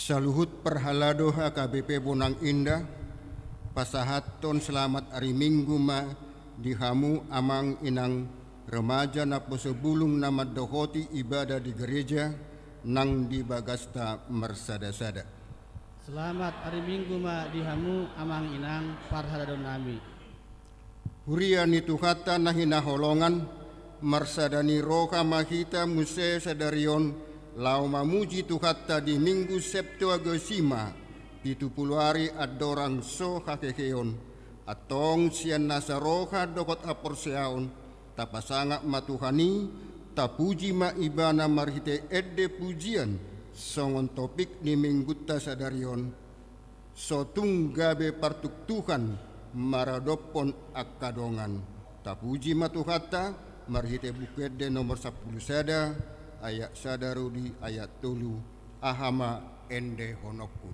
Saluhut perhalado HKBP Bonang Indah, pasahaton selamat hari Minggu ma dihamu amang inang remaja na posebulung nama dohoti ibadah di gereja nang di Bagasta Mersada-sada. Selamat hari Minggu ma dihamu amang inang parhaladon nami. Huria ni tuhata nahina holongan marsadani roha mahita muse sadarion lau mamuji tuhata di Minggu Septuagesima 70 hari adorang so hakekeon atong sian nasaroha dokot aporseaon tapasanga matuhani tapuji ma ibana marhite edde pujian songon topik ni Mingguta sadarion sotung gabe partuk Tuhan maradopon akadongan tapuji matuhata marhite bukede nomor 10 sada ayat sadarudi ayat tulu ahama ende honoku.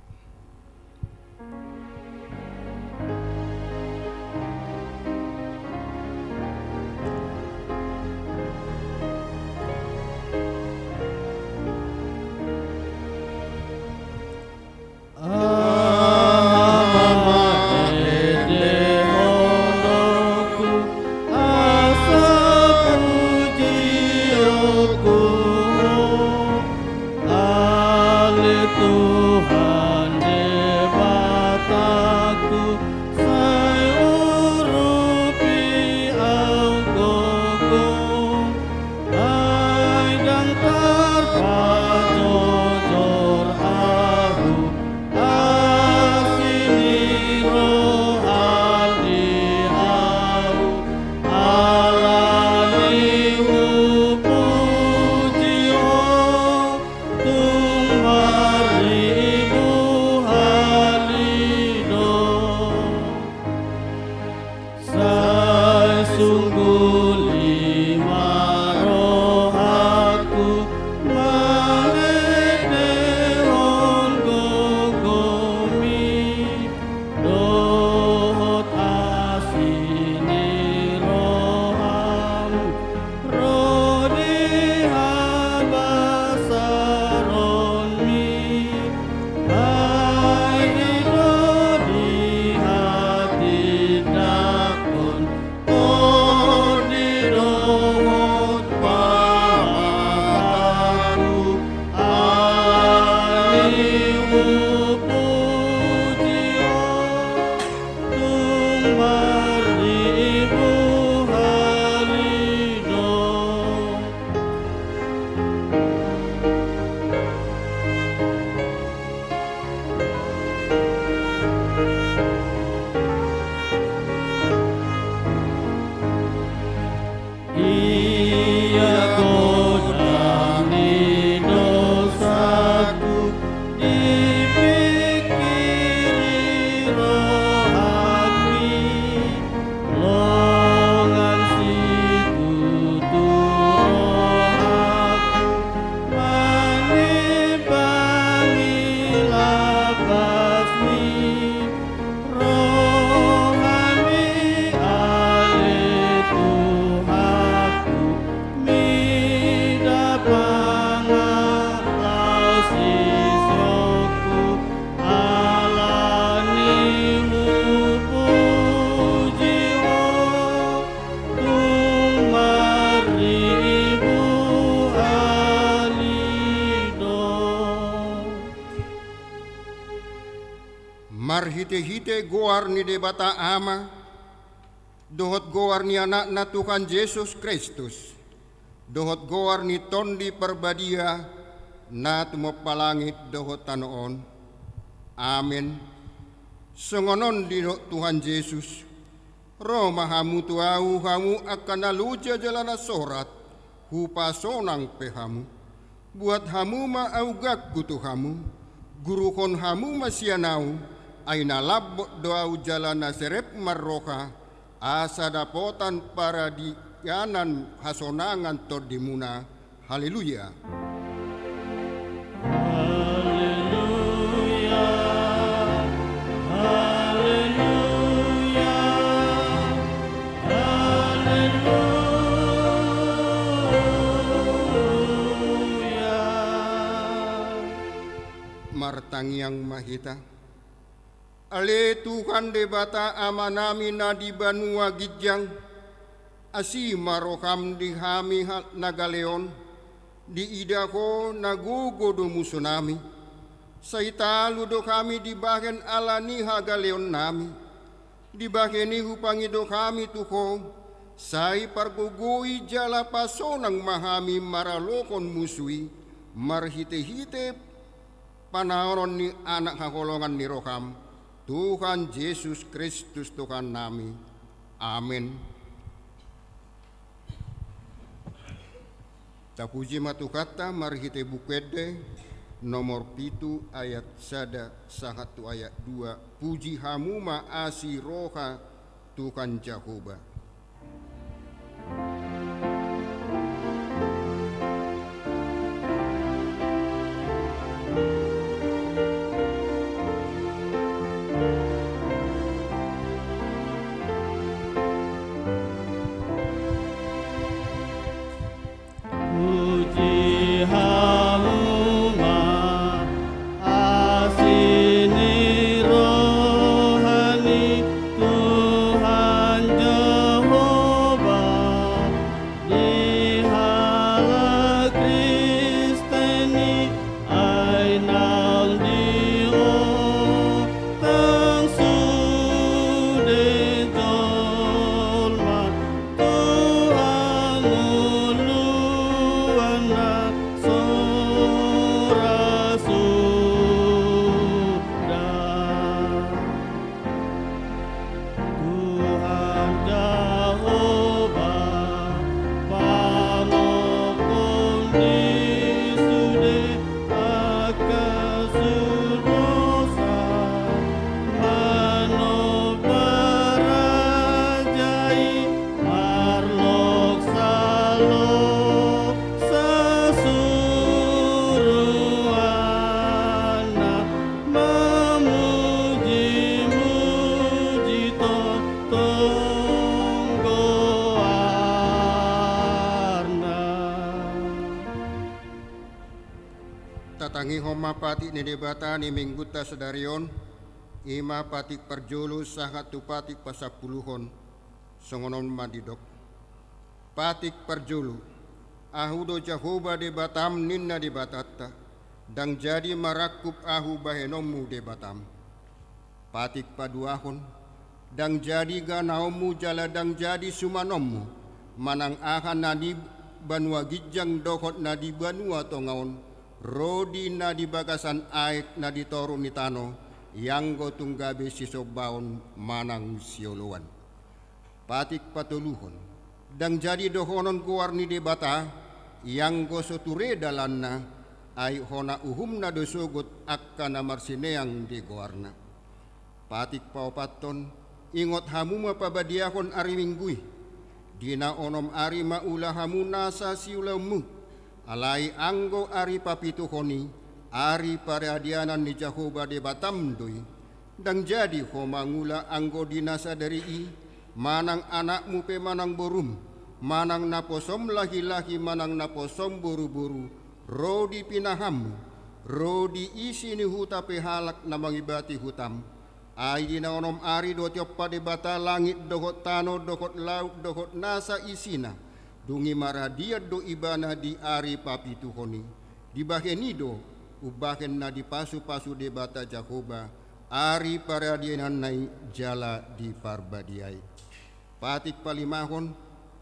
Marhite-hite goar ni debata ama dohot goar ni anak na Tuhan Yesus Kristus dohot goar ni tondi perbadia na tumopalangit dohot tanoon. Amin. Songonon di Tuhan Yesus Roma hamu tuau hamu akan naluja jalana sorat hupa sonang pehamu buat hamu ma augak gutu hamu guruhon hamu masianau aina labot doa jalana serep marroka asa dapotan para dianan hasonangan tordimuna. Haleluya. Haleluya. Haleluya. Haleluya. Marta Tatangiang mahita. Ale Tuhan debata amanami na di banua gijang, asi marokam di hami nagaleon, di idako nagugodo musunami, sa italo do kami di bahen alani hagaleon nami, di baheni hupangido kami tuko, say pargugui jala pasonang mahami maralokon musui, marhite-hite panaron ni anak hakolongan ni Roham, Tuhan Yesus Kristus Tuhan nami. Amin. Tapuji matukata marhite bukede nomor 7 ayat 1 sahatu ayat 2. Puji hamu maasi roha Tuhan Jehovah. Tatangi homa patik ni debata ni mingguta sedarion, ima patik perjulu sahatu patik pasapuluhon, songonon madidok. Patik perjulu, ahudo Jehovah debatam ninna debatata, dang jadi marakup ahu bahenomu debatam. Patik paduahon, dang jadi ganaumu jala dang jadi sumanommu, manang ahan nadi banua gijang dokot nadi banua tongaon, rodi na di bagasan aik na di toru ni tano, yang go tunggabe sisobaon manang sioluan. Patik patuluhon, dang jadi dohonon kuar ni debata, yang go soture dalanna, ay hona uhum na dosugot akka na marsineang di goarna. Patik paupaton, ingot hamu mapabadiakon ari minggui, dina onom ari maula hamu nasa siulamu, alai anggo ari papituhoni, ari paradianan ni Jehovah debatam doi, dang jadi ho mangula anggo dinasa dari i, manang anakmu pe manang borum, manang naposom lahi-lahi manang naposom buru-buru, rodi pinahamu, rodi isi ni huta pe halak na mangibati hutam, ay dina onom ari do tiop padebata langit dohot tano dohot laut dohot nasa isina, dungi maradia do ibana di ari papituhoni, di bahenido ubahen na di pasu-pasu debata Jehovah, ari paradianan nai jala di parbadiai. Patik palimahon,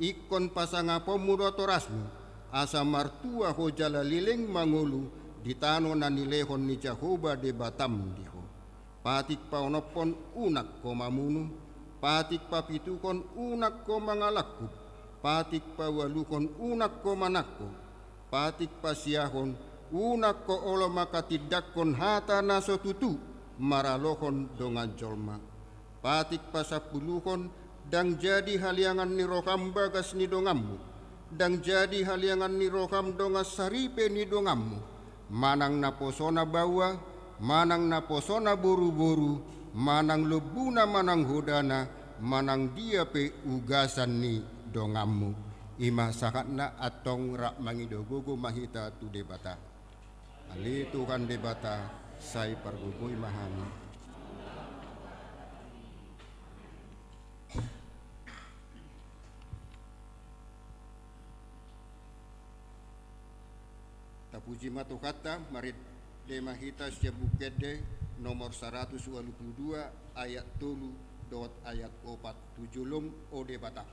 ikon pasangapo mudotorasmu, asa martua ho jala lileng mangulu, di tano na nilehon ni Jehovah debatam diho. Patik paonopon unak ko mamunu, patik papitukon unak ko mangalakup, patik pawalukon unak ko manakko, patik pasiahon unak ko olo makatidakkon hata naso tutu maralohon dongan jolma. Patik pasapuluhon dang jadi haliangan ni roham bagas ni dongammu, dang jadi haliangan ni roham dongas saripe ni dongammu, manang naposona bawa, manang naposona buru-buru, manang lebuna manang hodana, manang dia pe ugasan ni dongammu. Ima sakatna atong rak mangido gogo mahita tu debata. Ali Tuhan debata, Sai pargugui mahami. Tapuji matukata marit de mahita siya bukede nomor 122 ayat 3 dot ayat 4 tujulum ode bata.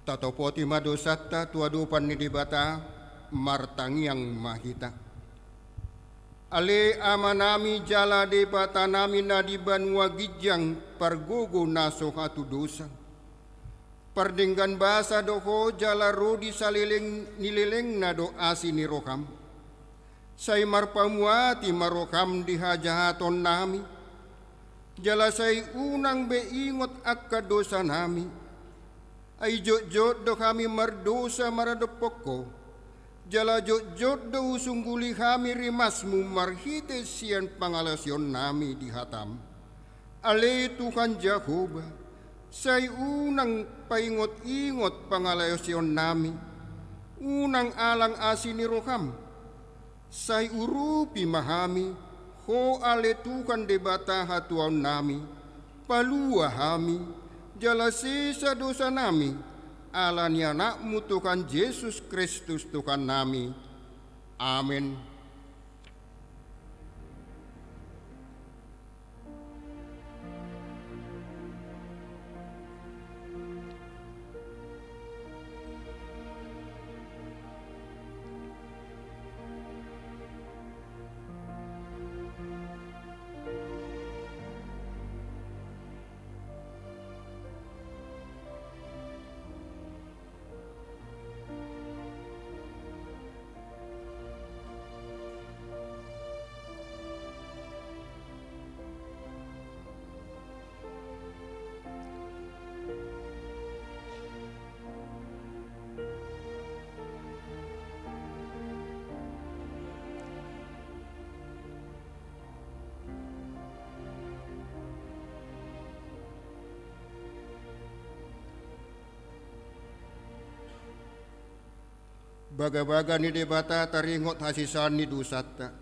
Tatopoti madosata tuadupan ni dibata martangiang mahita. Ale amanami jala debata nami nadiban wagijang pargogo naso hatu dosa. Pardenggan basa doho jala rodi salileng nilileng na do asi ni roham. Say marpamuati maroham di hajahaton nami. Jala say unang beingot akka dosa nami. Ay jod do kami mardosa maradopoko. Jala jod do usungguli kami rimasmu marhite siyan pangalasyon nami di hatam. Ale Tuhan Jehovah, say unang paingot-ingot pangalasyon nami. Unang alang asin ni roham. Say urupi mahami, ho ale Tuhan debata hatuan nami. Palua hami. Jala sisa dosa nami, alan anakmu Tuhan Yesus Kristus Tuhan nami. Amin. Baga-baga ni debata taringot hasisan ni dusata.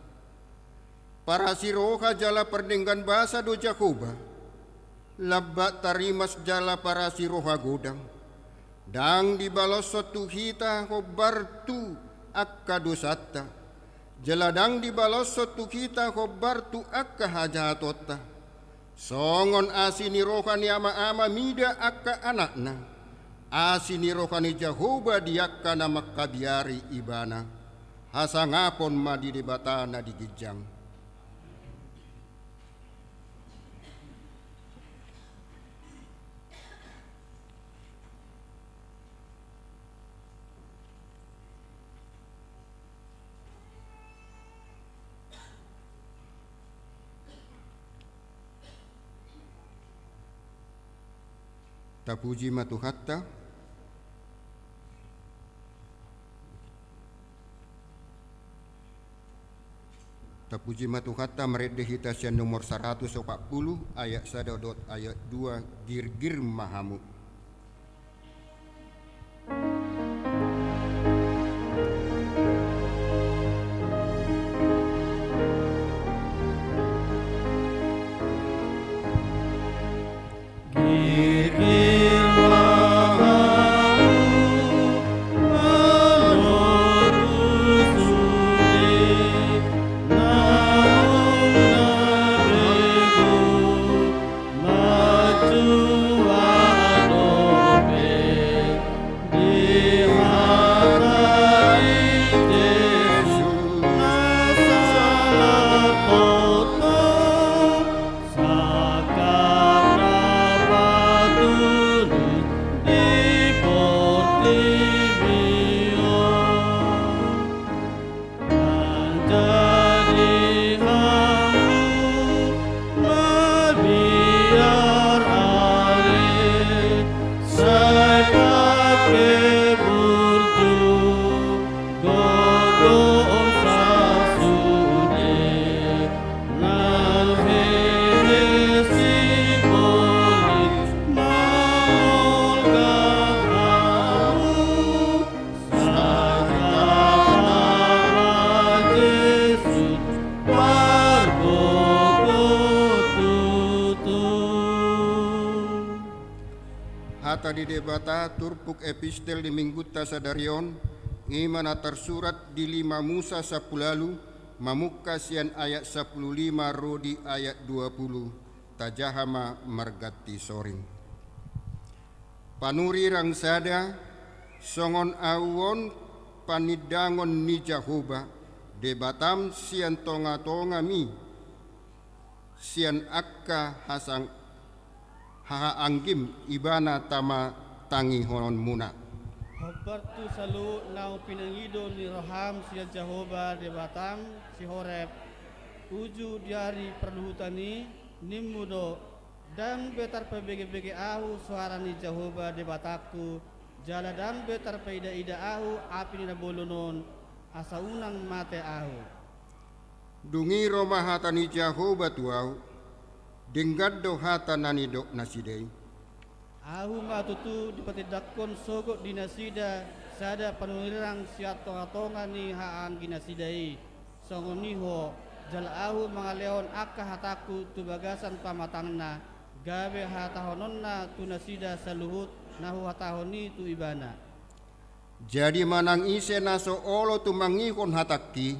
Para siroha jala perdenggan basa do Jakoba. Labbat tarimas jala para siroha godang. Dang dibalos sotu hita hobartu akka dosata. Jala dang dibalos sotu hita hobartu akka hajatota. Songon asini rohani ama-ama mida akka anakna. Asini rohani Jehovah diakka na makabiari ibana. Hasangapon madidebata na digijang. Tapuji matuhatta. Tapuji matuhatta meredeh hitasian nomor 140 ayat 1 ayat 2 girgir mahamu. Hata di debata turpuk epistel di mingguta sadarion imana tersurat di 5 Musa sapulalu mamuka sian ayat 15 rodi ayat 20 tajahama margati soring panuri rangsada songon awon panidangon ni Jahoba debatam sian tonga-tonga mi sian akka hasang haha anggim ibana tama tangi honon muna. Hobartu salu nau pinangido ni roham siya Jahoba de Batam si Horeb uju diari perluhutani nimudo dan betar pebege-bege ahu suara ni Jahoba de Bataku jala dan betar peida-ida ahu api ni nabolonon asa unang mate ahu. Dungi Roma hatani Jahoba tuau Dengaddo hata nani dok nasidei. Ahu matutu dipatidakon sogok dinasida sada panulirang siat tonga-tonga ni haan ginasidai. Songoniho jal ahu mangaleon akka hataku tu bagasan pamatangna gabe hatahononna tu nasida saluhut nahu hatahoni tu ibana. Jadi manang ise naso olo tu mangikon hataki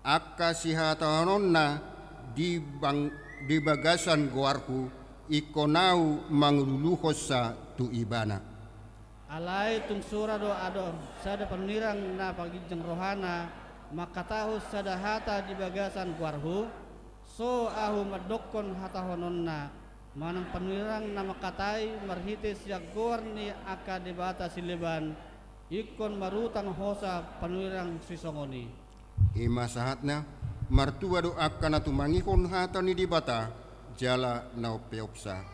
akka si hatahononna di bagasan goarku ikonau mangluluhos sa tu ibana. Alai tung sura do ado sada panirang na pagijang rohana makatahu sada hata di bagasan goarhu so ahu madokon hata hononna manang panirang na makatai marhitis yak goar ni aka debata sileban ikon marutang hosa panirang sisongoni. Ima sahatna martua do akan atu mangikon hata ni di bata jala nau peopsa.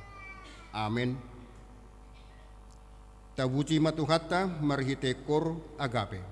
Amin. Tabuci matuhata marhite kor agape.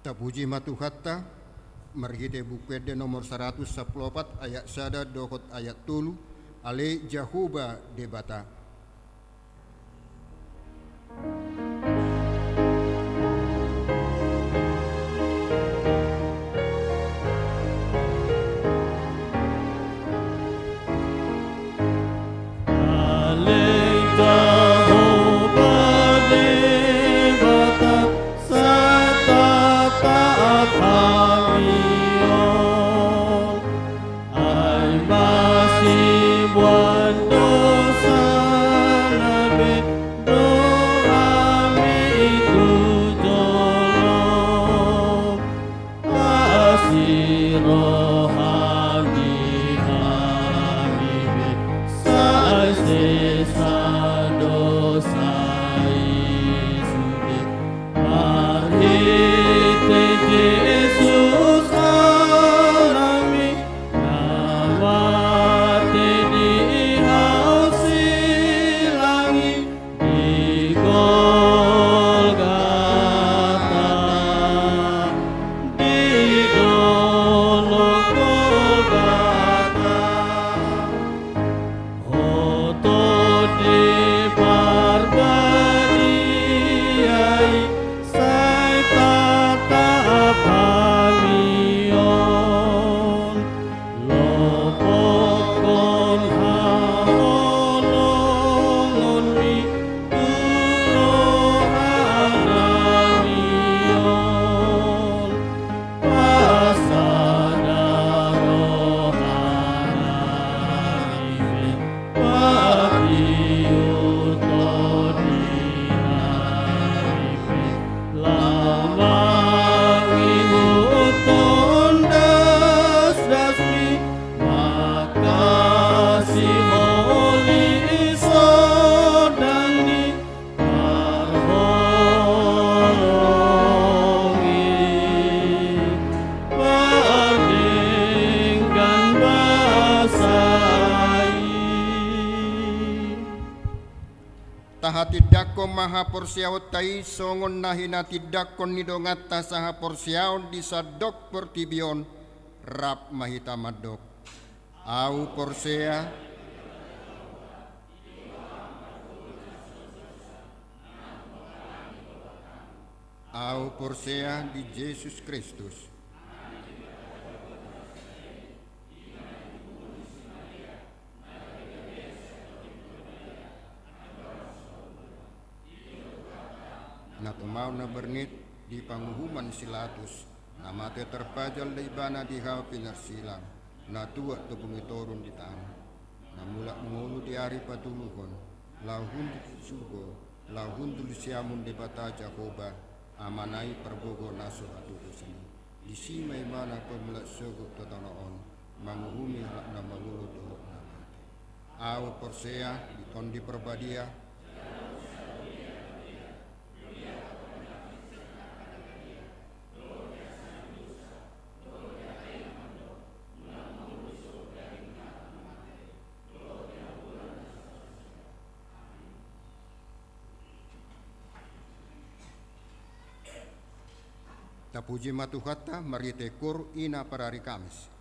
Tapuji matuhatta margite bukwede nomor 114 ayat sada dohot ayat tulu ale Jahoba debata. Tahatidak maha porsiaw tai songon nahina tidak kon nidongat tasaha porsiaw di sadok pertibion rap mahita madok au porsea di Yesus Kristus. Na tumau na bernit di panghuman silatus na mate terpajal da ibana di hao pinarsilang na tua tupungitorun di tanah na mulak mengulu di hari patuluhon lahun di sugo lahun di siamun di bata Jahoba amanai perbogo naso atutu sini di simai mana pemulak sugo totonoon manguhumi hak na malulu dohok na mate au porsea di tondi perbadia Tapuji matuhatta marite kur ina parari Kamis.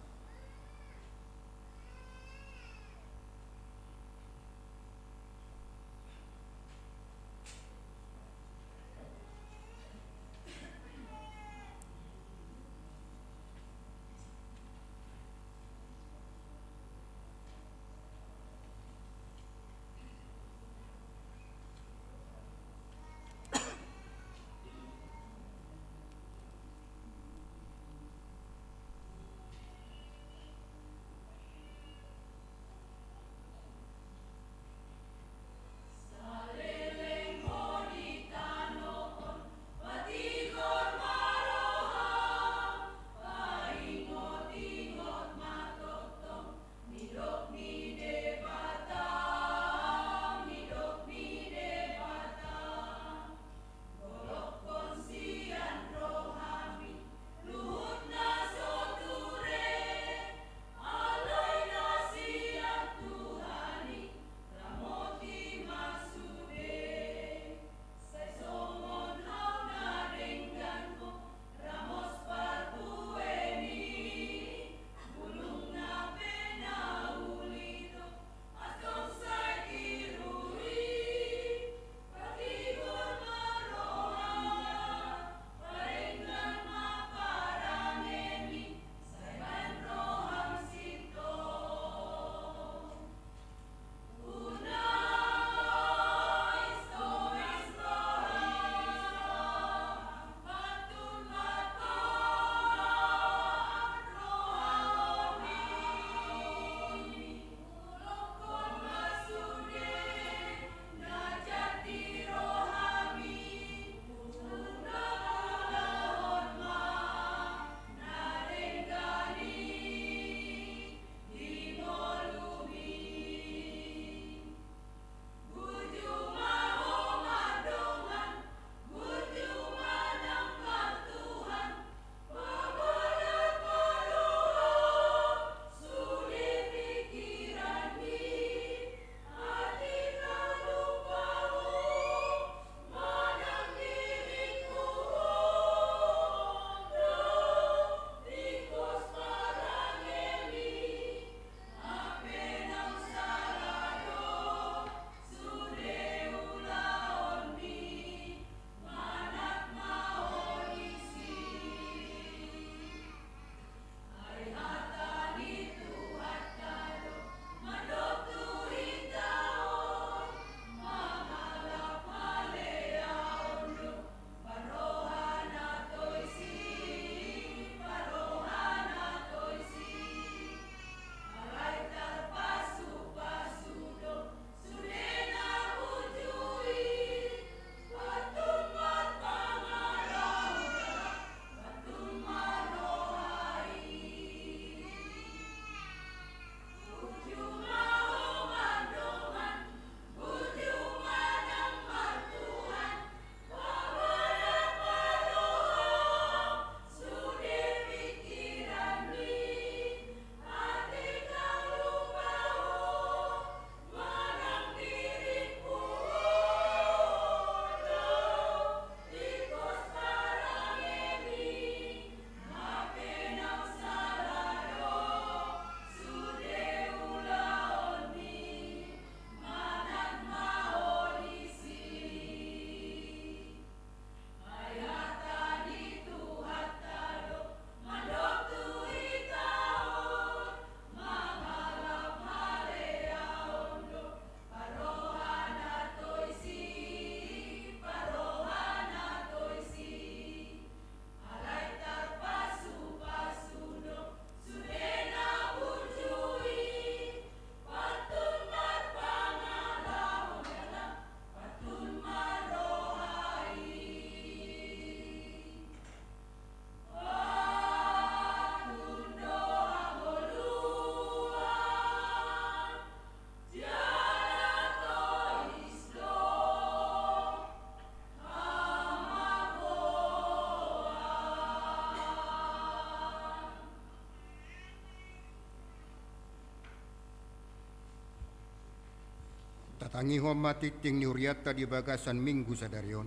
Tatangihon matiting ni Uriata di bagasan minggu sadarion.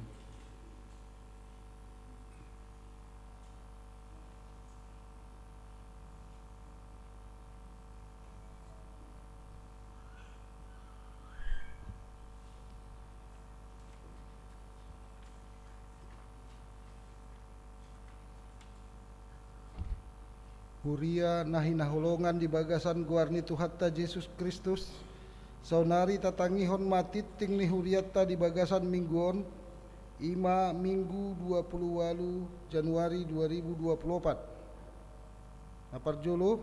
Huria nahi naholongan di bagasan guarni Tuhatta Yesus Kristus. Saunari tatangihon matiting ni huriatta di bagasan mingguon ima minggu 28 Januari 2024. Naparjolo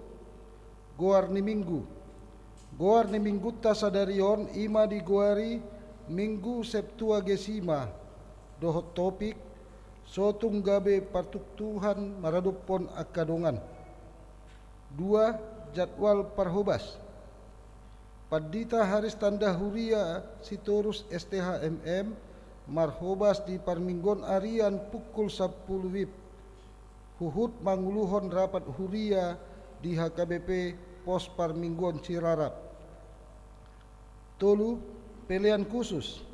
goar ni minggu. Goar ni minggutta sadarion ima di goari minggu Septuagesima. Dohot topik sotung gabe partuktuhan maradupon akadongan. 2. Jadwal parhobas. Padita haris tanda huria sitorus STHMM marhobas di parminggon arian pukul 10 WIB. Huhut manguluhon rapat huria di HKBP Pos Parminggon Cirarap. 3. Pilihan khusus.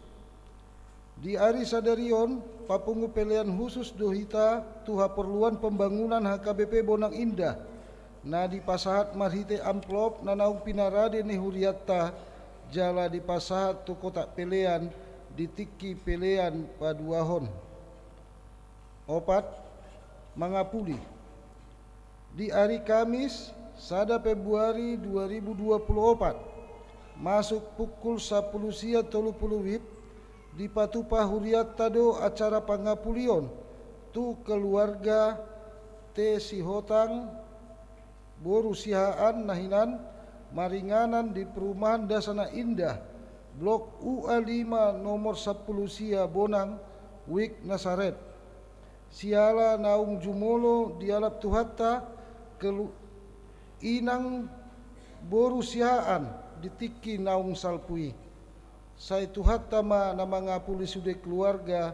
Di ari sadarion papungu pilihan khusus dohita tuha perluan pembangunan HKBP Bonang Indah. Na di pasahat marhite amplop na naung pinarade ni huriatta jala di pasahat tu kotak pelean di tiki pelean paduahon. 4. Mangapuli. Di hari Kamis 1 Februari 2024 masuk pukul 10 sia 30 WIB di patupa huriatta do acara pangapulion tu keluarga T Sihotang boru sihaan nahinan maringanan di perumahan Dasana Indah Blok UA5 nomor 10 sia Bonang Wik Nasaret. Siala naung jumolo dialap Tuhatta inang boru sihaan ditiki naung salpui. Sai Tuhatta ma na mangapuli sude keluarga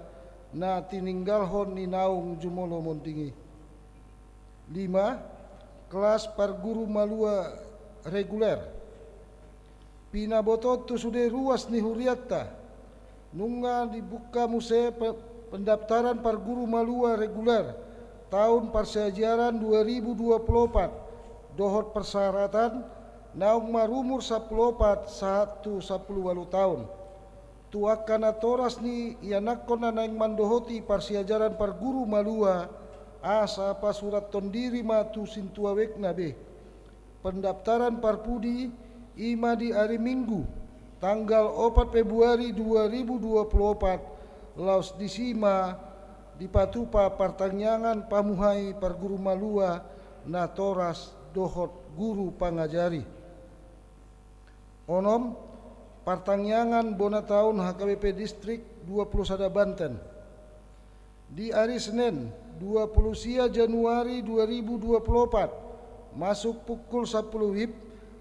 na tininggalhon ni naung jumolo montingi. 5. Kelas parguru malua reguler. Pinabotot tu sudah ruas ni huriatta. Nunga dibuka muse pendaftaran parguru malua reguler tahun perseajaran 2024. Dohot persyaratan naung marumur 14 1 10 tahun. Tuakana toras ni ianakon na naing mandohoti perseajaran parguru malua asa apa surat tondiri matu sintua wekna be. Pendaftaran parpudi ima di hari Minggu tanggal 4 Februari 2024 laus disima di patupa partangyangan pamuhai parguru malua na toras dohot guru pangajari. Onom partangyangan bona tahun HKBP Distrik 21 Banten. Di hari Senin 20 sia Januari 2024 masuk pukul 10 WIB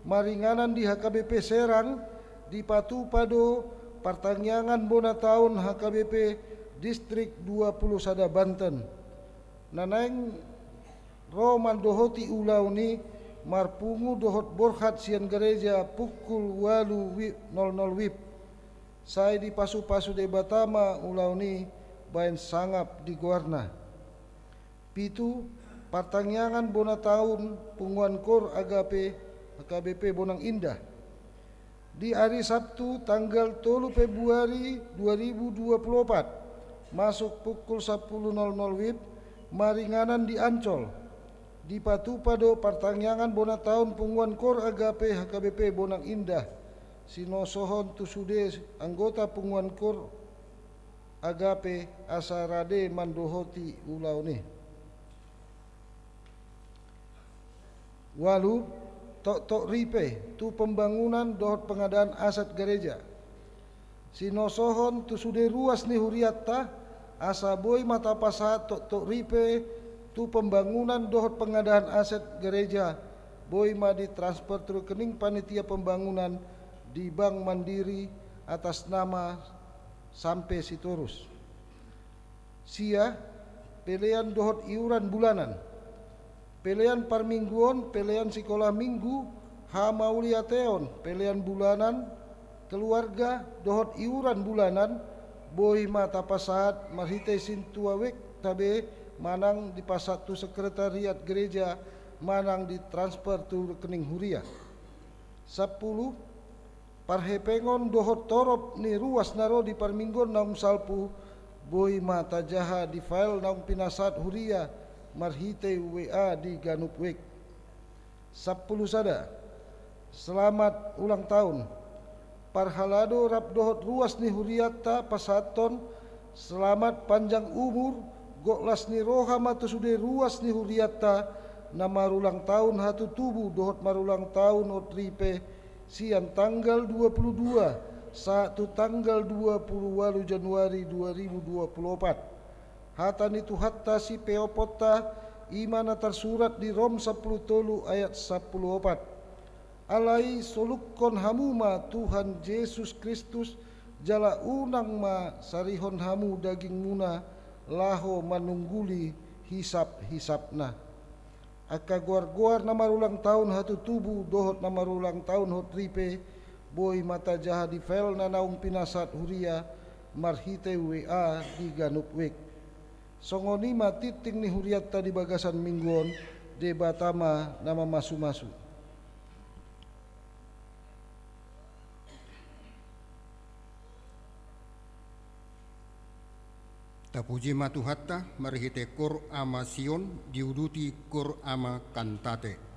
maringanan di HKBP Serang di Patupado partangyangan bona tahun HKBP Distrik 21 Banten. Nanaing Roman dohoti ulau ni marpungu dohot borhat sian gereja pukul 8.00 WIB. Saya di pasu-pasu de Batama ulau ni bain sangap di Guarna. 7. Partangyangan bona tahun punguan kor agape HKBP Bonang Indah. Di hari Sabtu tanggal 3 Februari 2024 masuk pukul 10.00 WIB maringanan di Ancol. Di Patupado partangyangan bona tahun punguan kor agape HKBP Bonang Indah. Sinosohon tusude anggota punguan kor agape asarade mandohoti ulau ni. Walu tok ripe tu pembangunan dohot pengadaan aset gereja. Sinosohon tu sude ruas ni huriatta asa boy mata pasat tok ripe tu pembangunan dohot pengadaan aset gereja boy ma ditransfer tu rekening panitia pembangunan di Bank Mandiri atas nama sampai sitorus. Sia pilihan dohot iuran bulanan. Pilihan parmingguon, pilihan sekolah minggu, hamauliateon, pilihan bulanan, keluarga dohot iuran bulanan boi mata pasahat marhite sintuawek tabe manang di pasat tu sekretariat gereja manang di transfer tu rekening huria. 10 parhepengon dohot torop ni ruas naro di parminggon naung salpu boi mata jaha di file naung pinasat huria marhite WA di ganup wek. 10 sada selamat ulang tahun parhalado rap dohot ruas ni huriata pasaton selamat panjang umur goklas ni roha matu sude ruas ni huriata na marulang tahun hatu tubuh dohot marulang tahun otripe siang tanggal 22 satu tanggal 28 Januari 2024 hatan itu hatta si peopota imana tersurat di Rom 10 ayat 14 alai solukkon hamuma Tuhan Yesus Kristus jala unang ma sarihon hamu daging muna laho manungguli hisap-hisapna aka guar-guar na marulang tahun hatu tubuh dohot na marulang tahun hot ripe boi mata jaha di fel na naung pinasat huria marhite WA di ganup wek songoni titing ni huriat tadi bagasan mingguon de batama nama masu-masu. Tapuji matu hatta marhite kor ama Sion diuduti kor ama kantate.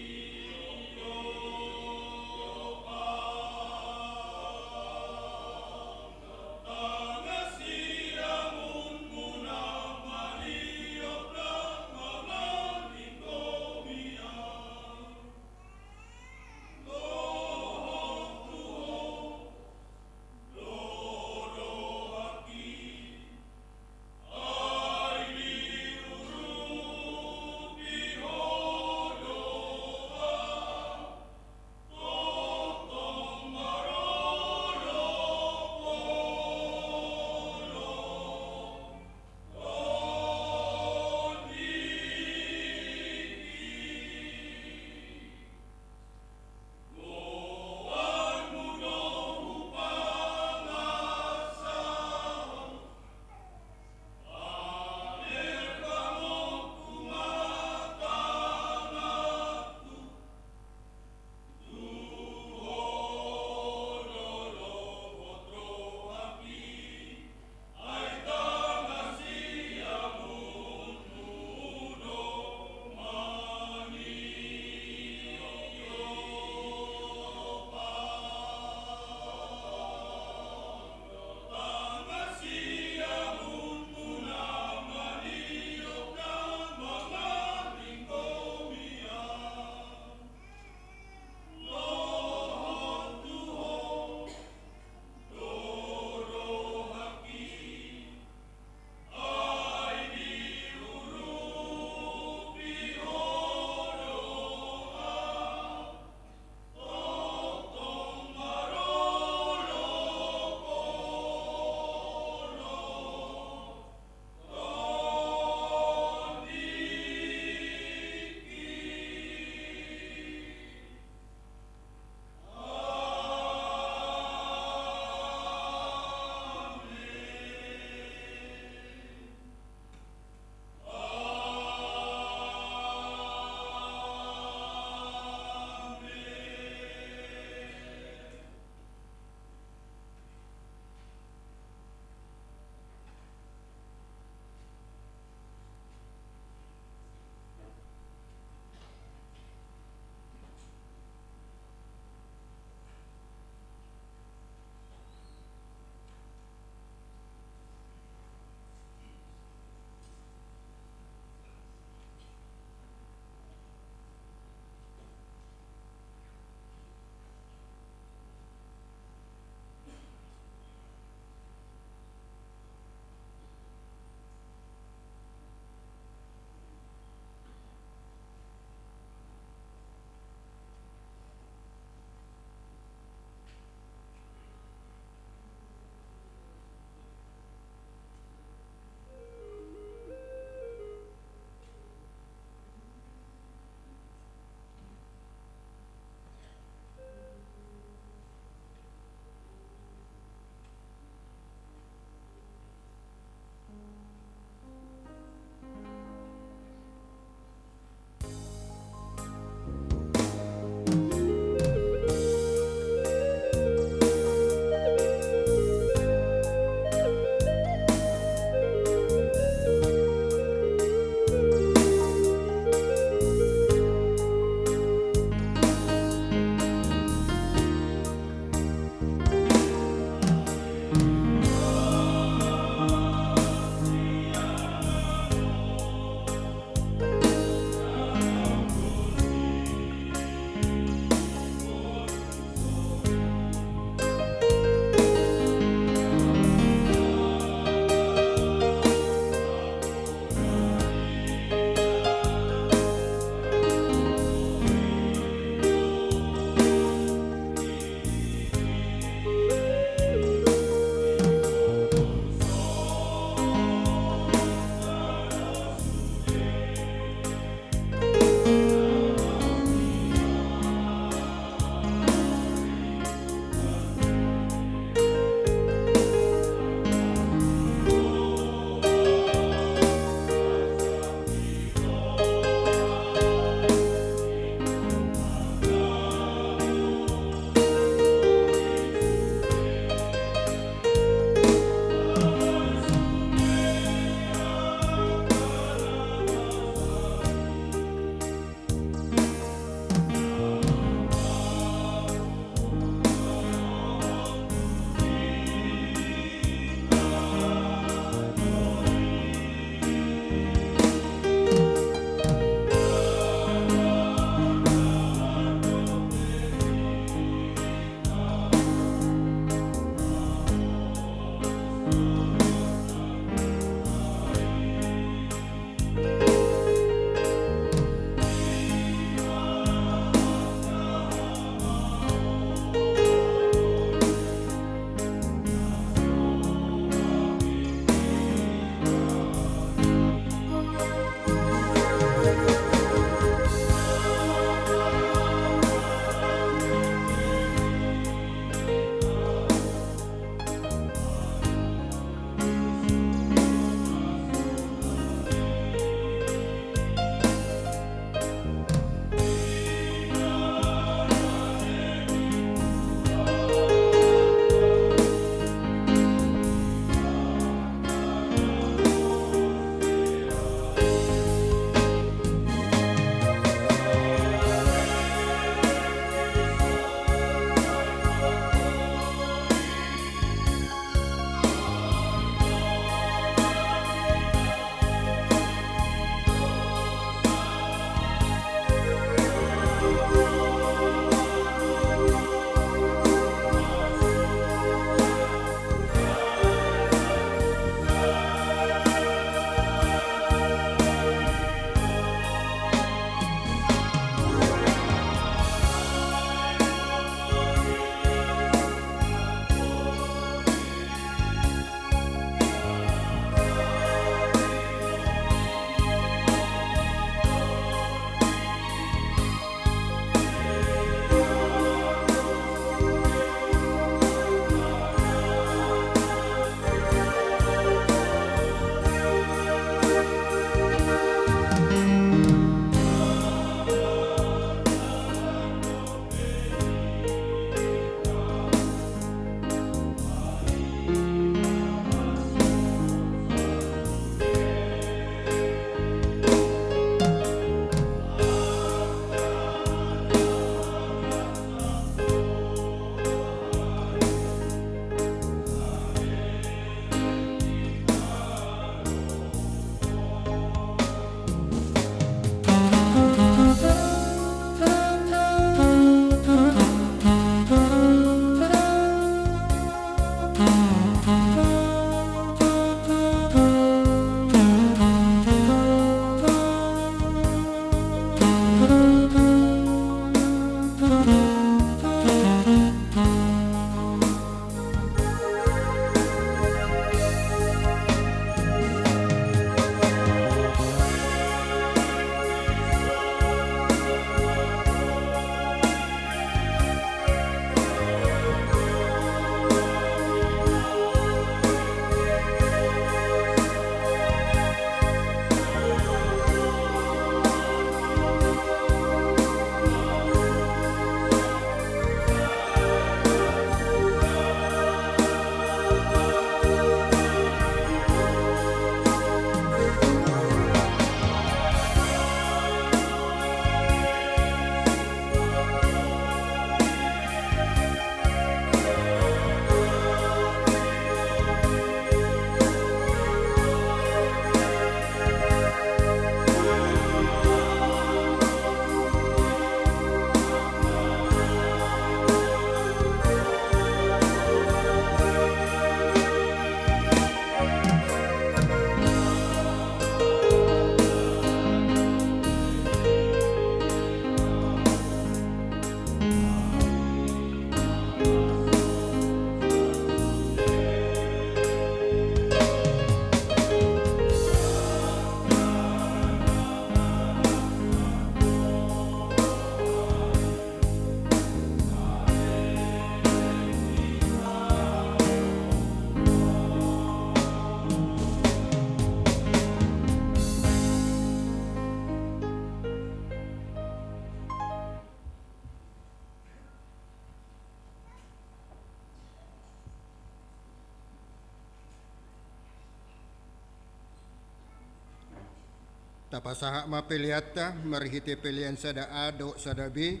Tapasaha mapeliata merhite pelian sada A do sada B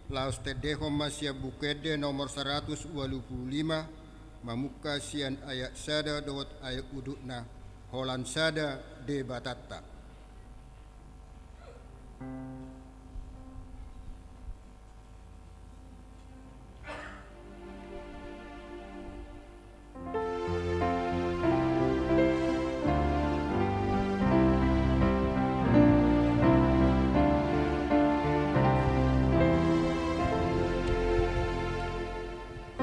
laos tedeho masya bukede nomor 125 mamuka sian ayat sada dot ayat udukna holan sada de batatta.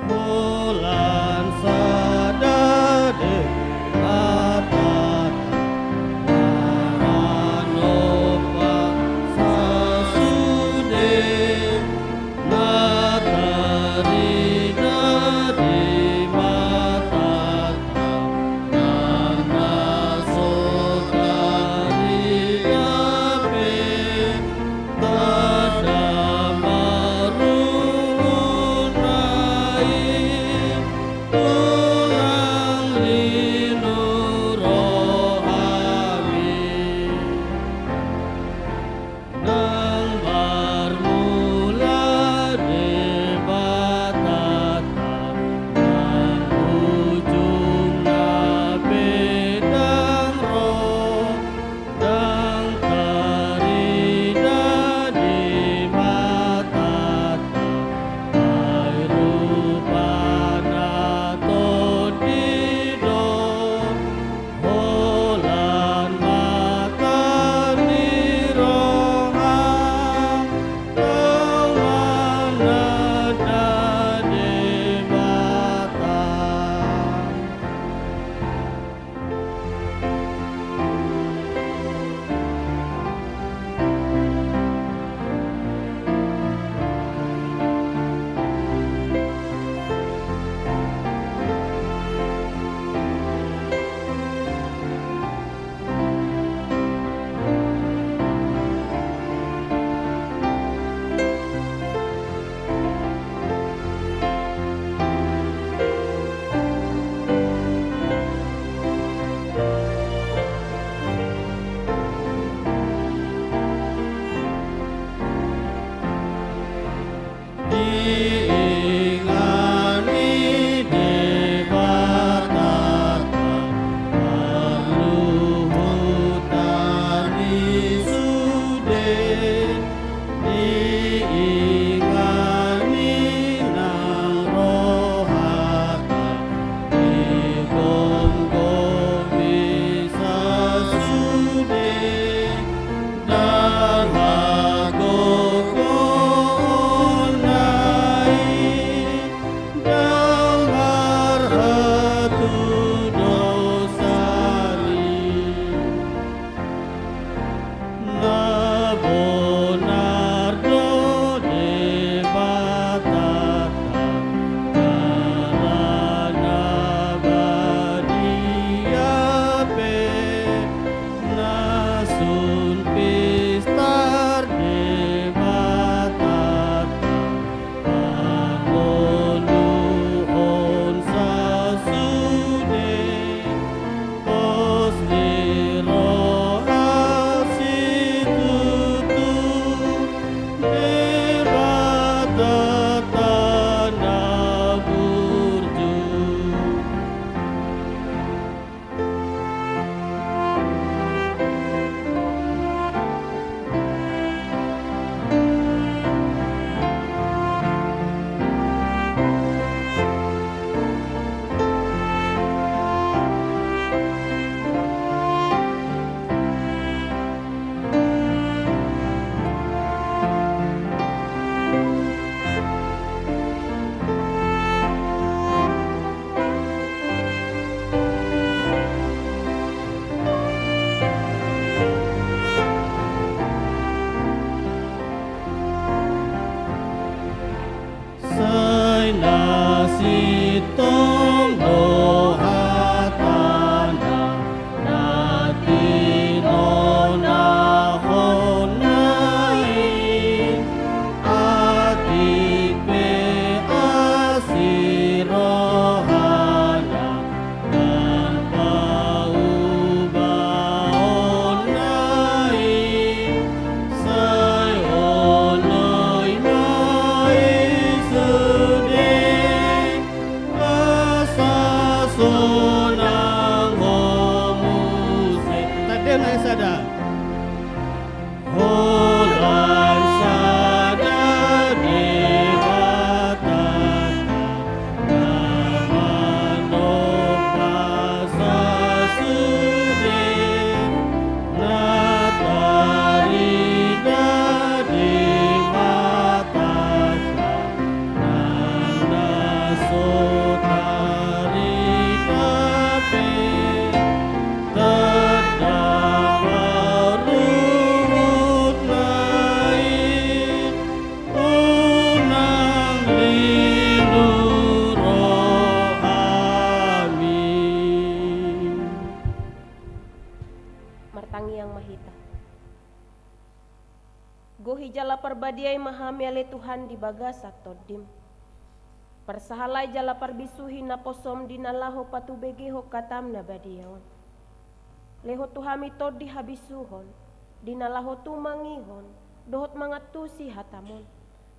Bulan sadade atat manopa sasude matari dari matata nana sokari ape tada tulang linu rohani nang bermula debatata nang ujungna bedang roh dang tarina di matata ai rupana todido holan mata ni rohang tawana dade batang. Diingani debatata luhutani sude diingani nang rohata digomgomi sasude dan hagokon damar hatu dosani nabonardo debatata karana badiape nasun pistar debatata pangoluhon sasude pos dirohasitutu debatata naburju. Sai nasi tonggo hatana nati nona honai ati pe asirohana dan paubaonai sonang homuse tadem na sada holan sada dewata namano pasasude natarida dewata Martangiang mahita. Gohi jala perbadiai mahamiale Tuhan di bagasa todim. Persahalai jala parbisuhi na posom dinalaho patubegeho katam na badiaon. Leho tuhami tod di habisuhon, dinalaho tumangihon, dohot mangatusi hatamon.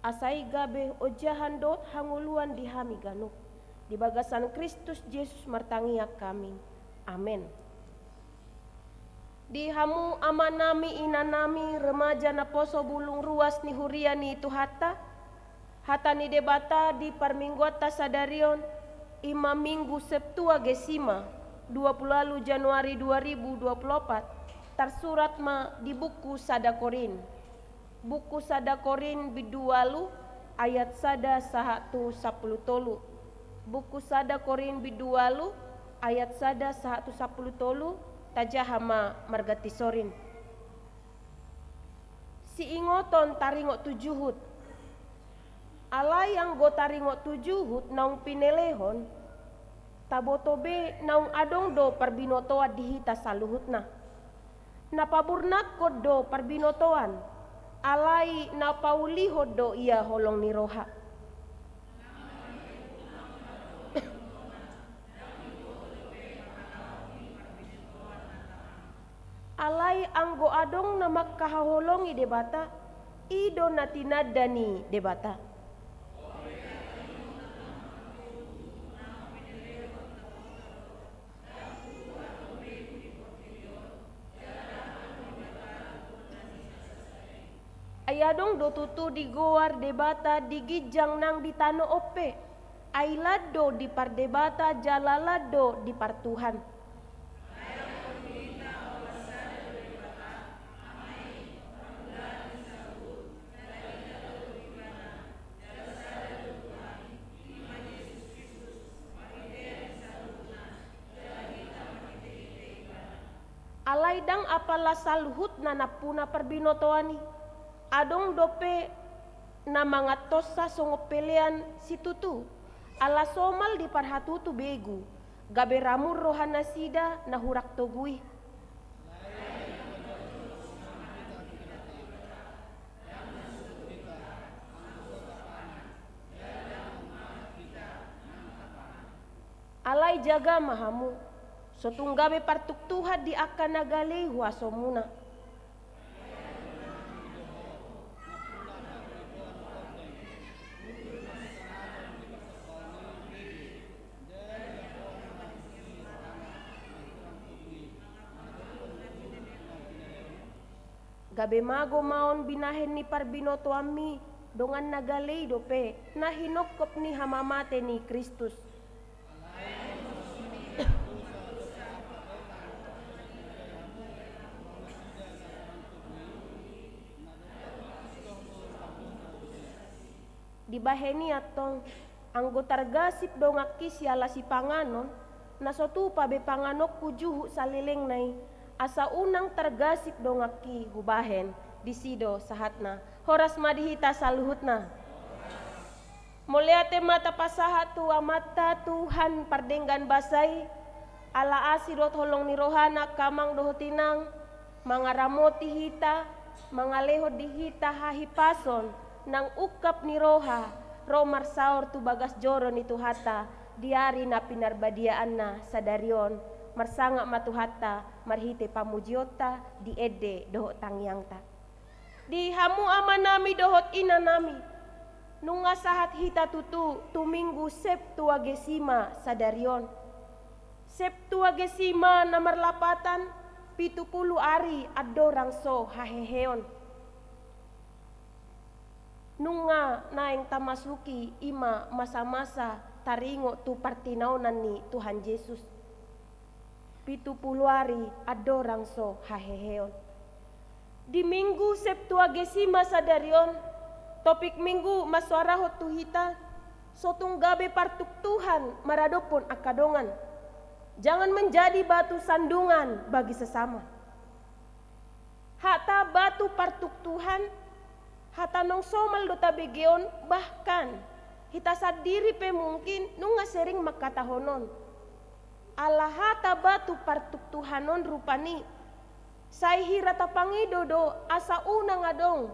Asai gabe ojahan dohot hanguluan di hami ganuk. Di bagasan Kristus Yesus martangia kami. Amin. Di hamu amanami inanami remaja na poso bulung ruas ni huriani itu hata ni debata di parmingguata sadarion 5 minggu Septua Gesima 20 Januari 2024 tersurat ma di buku Sadakorin bidualu ayat sada sahatu 10 tolu buku Sadakorin bidualu ayat sada sahatu 10 tolu tajahama margati sorin. Si ingoton taringo tujuhut. Alay yang go taringo tujuhut naung pinelehon. Tabotobe naung adong do parbinotoa dihita saluhutna. Napaburnak ko do parbinotoan. Alay napauliho do ia holong niroha. Alay anggo adong na magkahaholongi debata, ido na tinadani debata. Ayadong do tutu di goar debata digijang nang ditano ope. Ailado di pardebata jalalado di partuhan. Alaidang apala saluhut na napuna perbinotoani. Adong dope na mga tosa songopelean si tutu. Ala somal di parhatutu begu. Gabe ramur rohana sida na hurak togui. Alay jaga mahamu. So tunggabe partuktuhat di akan nagalay huasomuna. Gabe mago maon binahen ni parbinoto ami dongan nagalay dope na hinokop ni hamamate ni Kristus. Dibaheni atong anggo targasip dongaki siala si panganon nasotu pabe panganok kujuhu salileng nai asa unang targasip dongaki hubahen disido sahatna horas madihita saluhutna moliate mata pasaha tua mata Tuhan pardenggan basai ala asidot holong nirohana kamang dohotinang mangaramoti hita mangaleho dihita hahipason nang ukap ni roha romar saur tu bagas joro ni tuhata diari na pinarbadiaan na sadarion marsanga matuhata marhite pamujiota di ede dohot tangyangta di hamu amanami dohot inanami nunga sahat hita tutu tuminggu Septua Gesima sadarion Septuagesima nomor 8 70 ari adorang so haheheon. Nunga naeng tamasuki ima masa-masa taringo tu partinaunan ni Tuhan Yesus. 70 ari adorang so haheheon. Di minggu Septuagesima sadarion, topik minggu masuaraho tuhita, sotung gabe partuk Tuhan maradopon akadongan. Jangan menjadi batu sandungan bagi sesama. Hata batu partuk Tuhan, hata nong somal dota begeon, bahkan hita sadiri pe mungkin nunga sering makatahonon. Allah hata batu partuk Tuhanon rupani, sai hira tapangidodo asa unang adong,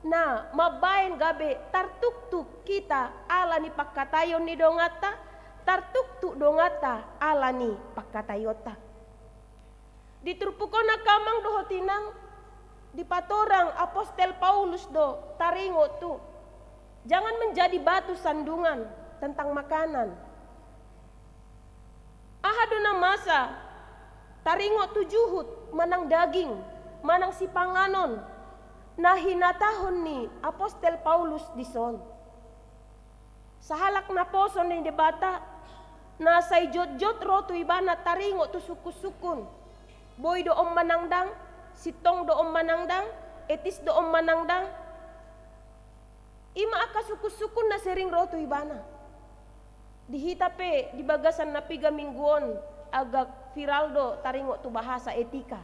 na mabain gabe tartuk-tuk kita ala ni pakatayon ni dongata, tartuk-tuk dongata ala ni pakatayota. Diturpukona kamang dohotinang, di patorang Apostel Paulus do taringo tu. Jangan menjadi batu sandungan tentang makanan. Ahaduna masa taringo tu juhut manang daging, manang si panganon. Nah hinatahon ni Apostel Paulus dison. Sahalak na poson ni debata, na say jot-jot roto ibana taringo tu sukus-sukun. Boy doong manangdang, sitong doong manangdang, etis doong manangdang. Ima aka sukus-sukun na sering roto ibana. Dihita pe di bagasan na piga mingguon agak viral do taringo tu bahasa etika.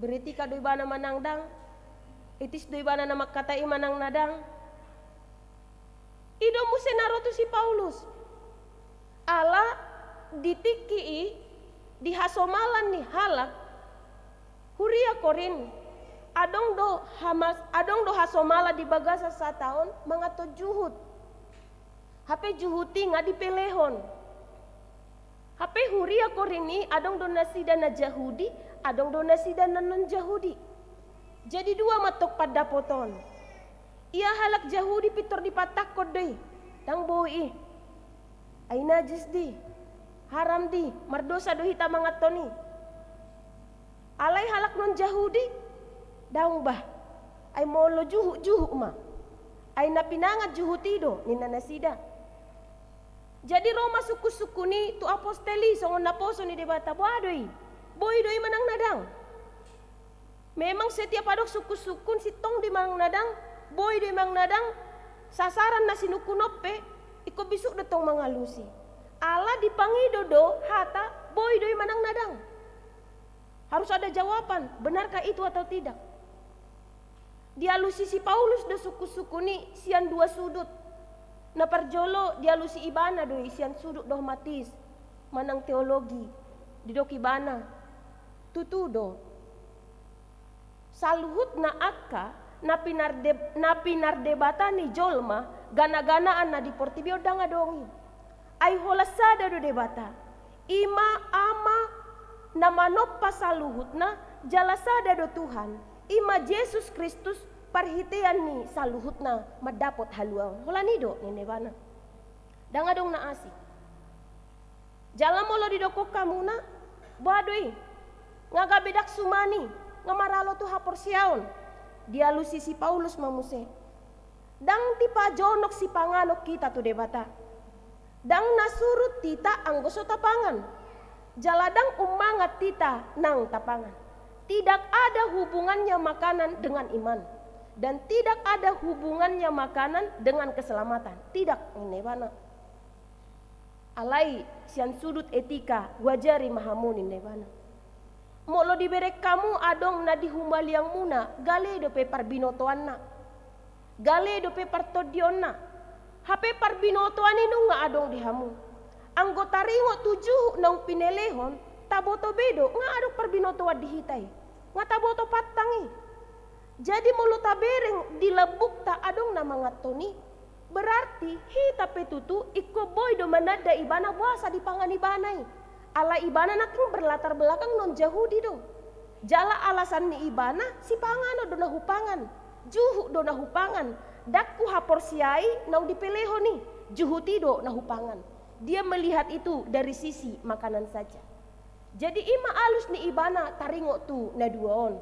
Beretika do ibana manangdang, etis do ibana na makatai manang nadang. Ido musenaro tu si Paulus. Ala ditikii dihasomalan ni halak huria korin adong do hasomala di bagasa sa taon mga to juhut. Hape juhuti nga dipelehon. Hape huria korini adong do nasida na Jahudi, adong do nasida na non Jahudi. Jadi dua matok pada poton. Ia halak Jahudi pitor dipatak kodey. Dang boi. Ay najis di. Haram di. Mardosa do hita mga toni. Alay halak non Jahudi. Daung bah. Ay molo juhu ma. Ay napinangat juhutido ni nanasida. Jadi Roma suku-suku ni tu aposteli songon naposo ni debata boy doi manang nadang. Memang setiap adok suku-sukun sitong di manang nadang, boy doi mang nadang, sasaran na sinukunope, iko bisuk datong mangalusi. Ala dipangidodo hata boy doi manang nadang. Harus ada jawaban, benarkah itu atau tidak? Dialusi si Paulus do suku-suku ni sian dua sudut. Na parjolo dialusi ibana doi sian sudut dogmatis, manang teologi, didok ibana. Tutudo. Saluhut na akka na pinardebata ni jolma gana-ganaan na di portibio danga dongi. Ay holasada do debata. Ima ama na manop pasaluhut na jalasada do Tuhan. Ima Yesus Kristus parhitian ni saluhut na madapot haluang. Hola nido ni nebana. Dangadong na asi. Jalan molo didoko kamuna. Badoi. Ngagabedak sumani. Ngamaralo tu hapor siaon. Dialusi si Paulus mamuse. Dang tipajonok si panganok kita tu debata. Dang nasurut tita anggoso tapangan. Jaladang umangat tita nang tapangan. Tidak ada hubungannya makanan dengan iman. Dan tidak ada hubungannya makanan dengan keselamatan. Tidak, ini mana? Alai sian sudut etika wajari mahamun ini mana? Molo diberek kamu adong na dihumaliang muna gale do pe parbinotoan na. Gale do pe partodion na. Hape parbinotoan inu nga adong dihamu. Anggota ringo tujuh nang pinelehon taboto bedo nga adong parbinotoan dihitay. Nga taboto patangi. Jadi mulu tabereng dilebuk ta adong na mga toni. Berarti hita petutu iko boy do manada ibana buasa di pangan ibanay. Ala ibana naking berlatar belakang non Jahudi do. Jala alasan ni ibana si pangano do na hupangan. Juhu do na hupangan. Dakku hapor siai nau dipeleho ni. Juhuti do na hupangan. Dia melihat itu dari sisi makanan saja. Jadi ima alus ni ibana taringo tu na duaon.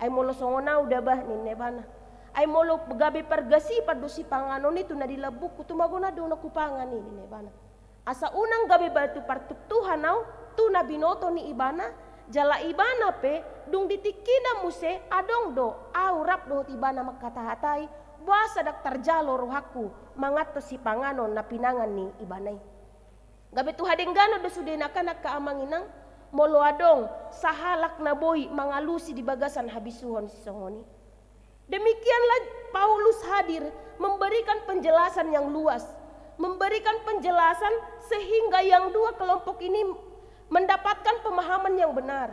Ay molo songona udah bah ni nebana. Ay molo gabi pergasi padusi panganon itu na dilabuk tu magona do na kupangan ni nebana. Asa unang gabi batu partuk Tuhan nau tu na binoto ni ibana jala ibana pe dung ditikina muse adong do aurap do ibana makatahatai buasa dak tarjalo rohaku mangato si panganon na pinangan ni ibanay. Gabi tu hadenggano do sudenakan nak kaamanginang molo adong sahalak na boy mangalusi di bagasan habisuhon si songoni. Demikianlah Paulus hadir memberikan penjelasan yang luas, memberikan penjelasan sehingga yang dua kelompok ini mendapatkan pemahaman yang benar.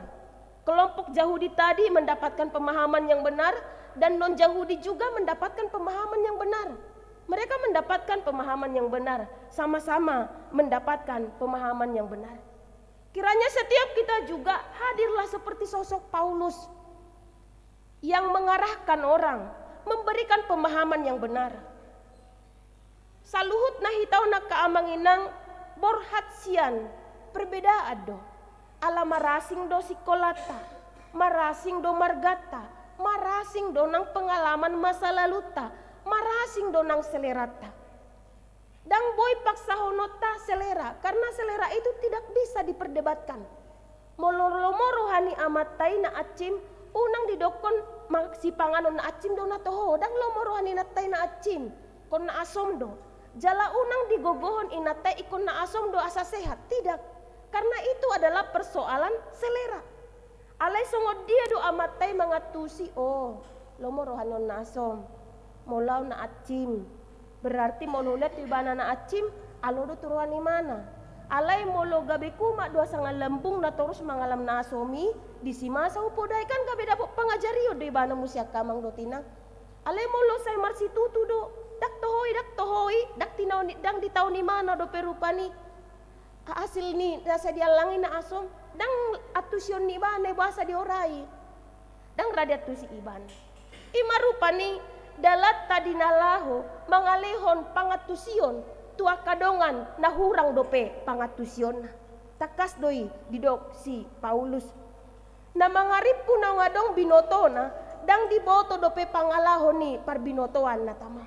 Kelompok Yahudi tadi mendapatkan pemahaman yang benar dan non-Yahudi juga mendapatkan pemahaman yang benar. Mereka mendapatkan pemahaman yang benar, sama-sama mendapatkan pemahaman yang benar. Kiranya setiap kita juga hadirlah seperti sosok Paulus yang mengarahkan orang, memberikan pemahaman yang benar. Saluhut na hitaw na kaamanginang borhatsian perbedaan do. Ala marasing do sikolata, marasing do margata, marasing do nang pengalaman masa laluta, marasing do nang selerata. Dang boy paksahonota selera, karena selera itu tidak bisa diperdebatkan. Mololomo rohani amatai na acim, unang didokon si panganon na acim do na toho, dang lomo rohani natai na acim, kon na asom do. Jala unang digogohon inatai ikon na asom do asa sehat, tidak. Karena itu adalah persoalan selera. Alay songod dia do amatai mangatusi, oh lomo rohani na asom, molaw na acim. Berarti mau nulet di bana na acim, alo do turuan ni mana? Alay molo gabi kuma dua sangat lembung na terus mangalam na asomi di sima sa upodai kan gabi dapok pengajario di bana musya kamang do tinang. Alay molo say marsi tutu do dak tohoi dak tinau dang di tahu ni mana do perupani hasil ni rasa dia langin na asom dang atusion ni bana bahasa di orai dang radia tusi iban. Ima rupani dalat tadinalaho mangalehon pangatusion tua kadongan na hurang dope pangatusion takas doi didok si Paulus na mangarip na ngadong binotona dang diboto dope pangalahon ni parbinotoan na tama.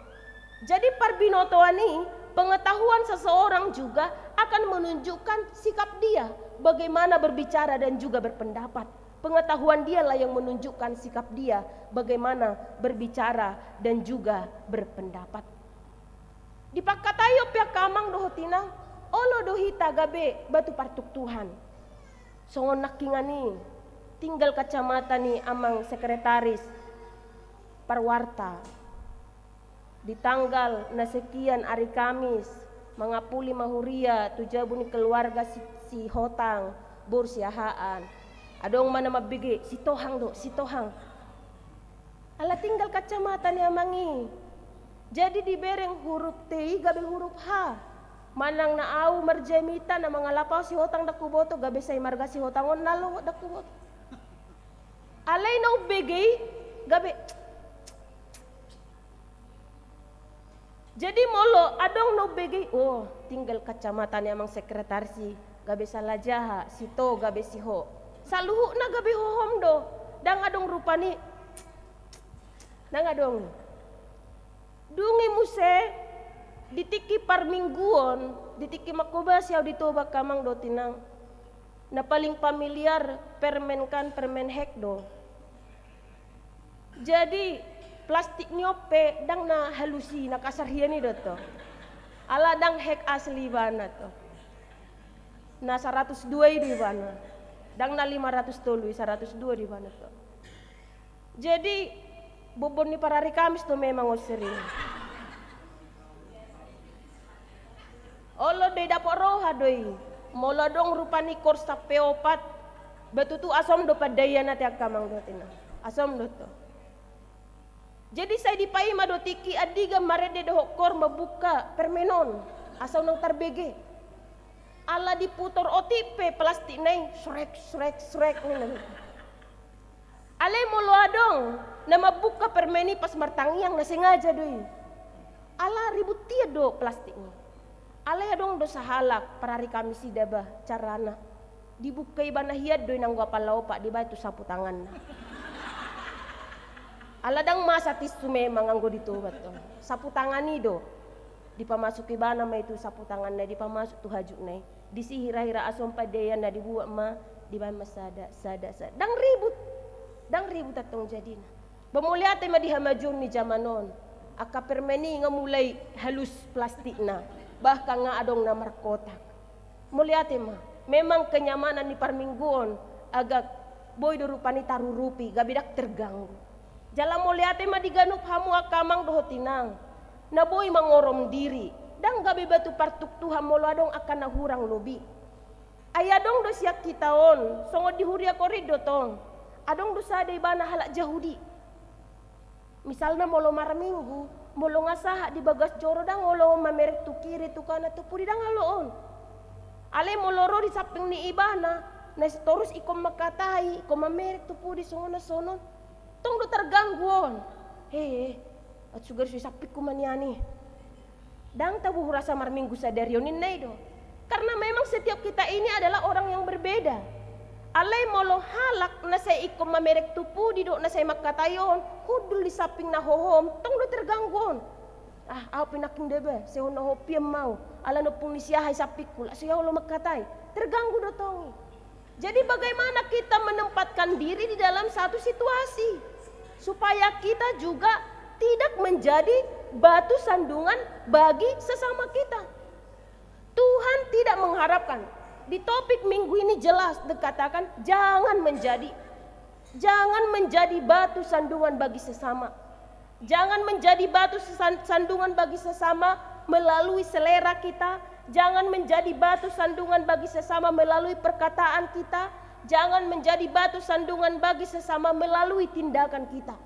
Jadi parbinotoan ni pengetahuan seseorang juga akan menunjukkan sikap dia bagaimana berbicara dan juga berpendapat. Pengetahuan dialah yang menunjukkan sikap dia bagaimana berbicara dan juga berpendapat. Dipakatayo pia kamang dohotina, olo dohita gabe batu partuk Tuhan. Songon nakingani, tinggal kacamata ni amang sekretaris parwarta. Di tanggal na sekian hari Kamis, mangapuli mahuria tujabuni keluarga si hotang bursiahaan. Adong mana mabigi si tohang do, si tohang. Ala tinggal kacamata ni amangi. Jadi dibereng huruf T gabe huruf H. Manang na au marjemita na mga lapaw si hotang dakuboto gabe say marga si hotangon nalo dakuboto. Alay na ubigi gabe. Jadi molo adong na ubigi. Oh, tinggal kacamata ni amang sekretarsi gabe salajaha si to gabe si ho. Saluhu na gabi hohom do dang adong rupani dang adong dungi muse ditiki parmingguon ditiki makuba siaw ditoba kamang do tinang na paling familiar permen kan permen hek do. Jadi plastik nyope dang na halusi na kasarhiani do to ala dang hek asli bana to na 102 di bana dang na 500 tului 102 di mana to. Jadi bobon ni parari Kamis to memang oseri. Olo de dapo roha doi. Molo dong rupani kors tapeopat. Batutu asom do padaya na tiak kamang do tina. Asom do to. Jadi saya dipaima do tiki adiga marede do hokor mabuka permenon. Asom nang tarbege. Ala diputor OTP plastik nai srek ni. Alay molo adong na mabuka permeni pas martangiang na sengaja doi. Ala ribut tia do plastik ni. Alay adong do sahalak parari kami sidaba carana. dibuka ibana hiad doi nang gua palau pak di batu sapu tangan. Aladang masa tisu memang anggo ditobat to. Sapu tangan do. Dipamasuki bana ma itu sapu tangan na dipamasuk tu hajuk na. Disihira-hira asom padeyan na dibuat ma di bama sada. Dang ribut atong jadina. Bemuliate ma dihamajun ni zamanon. Aka permeni nga mulai halus plastik na. Bahkan nga adong na markotak. Muliate ma. Memang kenyamanan ni parmingguon agak boy dorupani tarurupi gabidak terganggu. Jalan muliate ma diganup hamu akamang dohotinang. Na boy mangorom diri. Dang gabi batu partuk Tuhan molo adong akan nahurang lobi. Ayadong do siak kitaon. Songo dihuria korido tong. Adong do sada ibana halak Jahudi. Misalnya molo maraminggu. Molo ngasaha di bagas joro dang molo mamerek tu kiri tu kana tu pudi dang haloon. Ale moloro di samping ni ibana. Nes terus ikom makatai. Ikom mamerek tu pudi sono. Tong do tergangguon. At sugar sapik kumaniani. Dang tabu rasa marminggu sadarionin nai do. Karena memang setiap kita ini adalah orang yang berbeda. Alay molo halak na say ikom mamerek tupu di do na say makatayon. Hudul di saping na hohom. Tong do tergangguon. Ako pinaking debe. Seho na hopiam mau. Ala no pung nisiyahay sapik kula. Siyaw lo magkatay. Terganggu do tongi. Jadi bagaimana kita menempatkan diri di dalam satu situasi supaya kita juga tidak menjadi batu sandungan bagi sesama kita. Tuhan tidak mengharapkan. Di topik minggu ini jelas dikatakan jangan menjadi batu sandungan bagi sesama. Jangan menjadi batu sandungan bagi sesama melalui selera kita. Jangan menjadi batu sandungan bagi sesama melalui perkataan kita. Jangan menjadi batu sandungan bagi sesama melalui tindakan kita.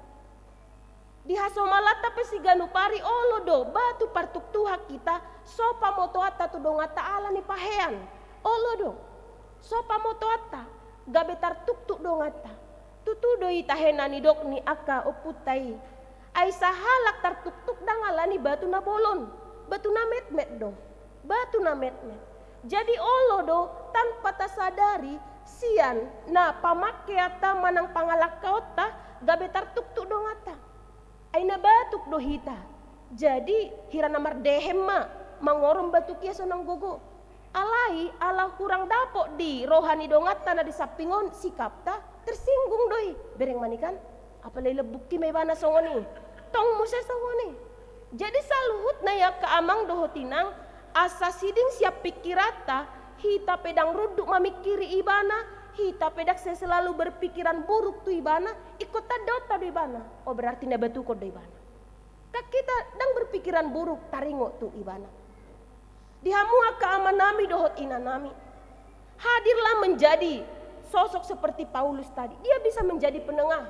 Di hasomalata pesiganu pari olodo batu partuk tuha kita sopa motoata tu donga taala ni pahean. Olodo sopa motoata gabetar tuk dongata. Tutudo itahena ni dok ni aka oputai. Ai sahalak tartuk dangala ni batu na bolon. Batu na met dong. Batu na met. Jadi olodo tanpa tasadari sian na pamakeata manang pangalakauta gabetar tuk dongata. Aina batuk dohita. Jadi hirana mardehem ma mangorom batuk ya sonang gogo. Alai ala kurang dapok di rohani dongata na di sapingon sikapta tersinggung doi. Bereng manikan apalai lebukti may bana songoni. Tong musa songoni. Jadi saluhut na ya kaamang dohotinang asa siding siap pikirata hita pedang ruduk mamikiri ibana. Hita pedak saya selalu berpikiran buruk tu ibana, ikut tadota do ibana. Oh berarti na batu kod do ibana. Kak kita dang berpikiran buruk taringo tu ibana. Dihamua ka amanami dohot inanami. Hadirlah menjadi sosok seperti Paulus tadi. Dia bisa menjadi penengah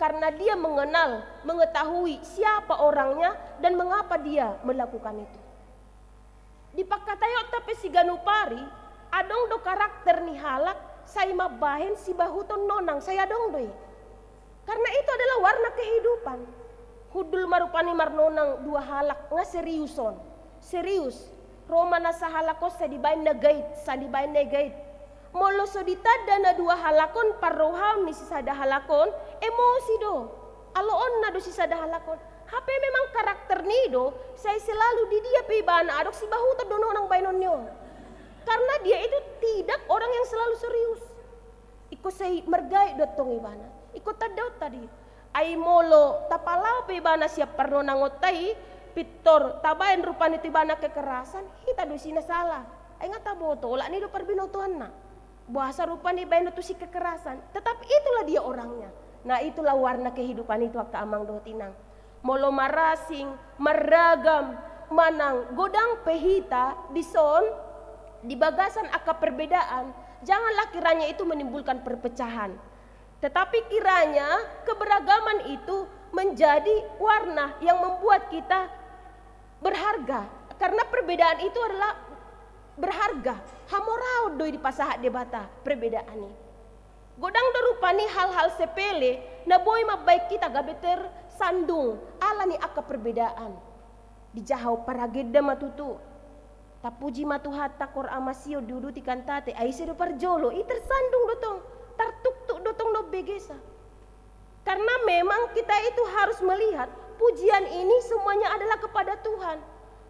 karena dia mengenal, mengetahui siapa orangnya dan mengapa dia melakukan itu. Di pakatayot tapi si ganupari, adong do karakter ni halak. Saya mabahin si bahuton nonang saya dong doi. Karena itu adalah warna kehidupan. Hudul marupani marnonang dua halak nga seriuson. Serius. Roma na sa halakos sa dibayin na gait. Sa dibayin na gait. Molo so ditada na dua halakon parrohaw ni si sada halakon. Emosi do. Aloon na do si sada halakon. Hape memang karakter ni do. Saya selalu di dia pibana adok si bahuton do nonang bainon nyo. Karena dia itu tidak orang yang selalu serius. Ikut saya mergai dotong ibana. Ikut tadaut tadi. Ai molo tapalau pe ibana siap perno nangotai pitor tabain rupani tibana kekerasan. Kita do sina salah. Ai ngata boto ola ni do perbino Tuhan na. Bahasa rupani bain tu si kekerasan. Tetapi itulah dia orangnya. Nah itulah warna kehidupan itu akka amang dotinang. Molo marasing, meragam, manang godang pehita dison. Di bagasan aka perbedaan, janganlah kiranya itu menimbulkan perpecahan. Tetapi kiranya keberagaman itu menjadi warna yang membuat kita berharga. Karena perbedaan itu adalah berharga. Hamorau doi di pasahat debata perbedaan ini. Godang dorupani hal-hal sepele, na boy mabaik kita gabeter sandung ala ni aka perbedaan. Dijahau parageda matutu. Tapuji matuhata kor amasio dudu tikan tate aisiru parjolo tersandung dotong tartuktuk dotong no begesa. Karena memang kita itu harus melihat pujian ini semuanya adalah kepada Tuhan,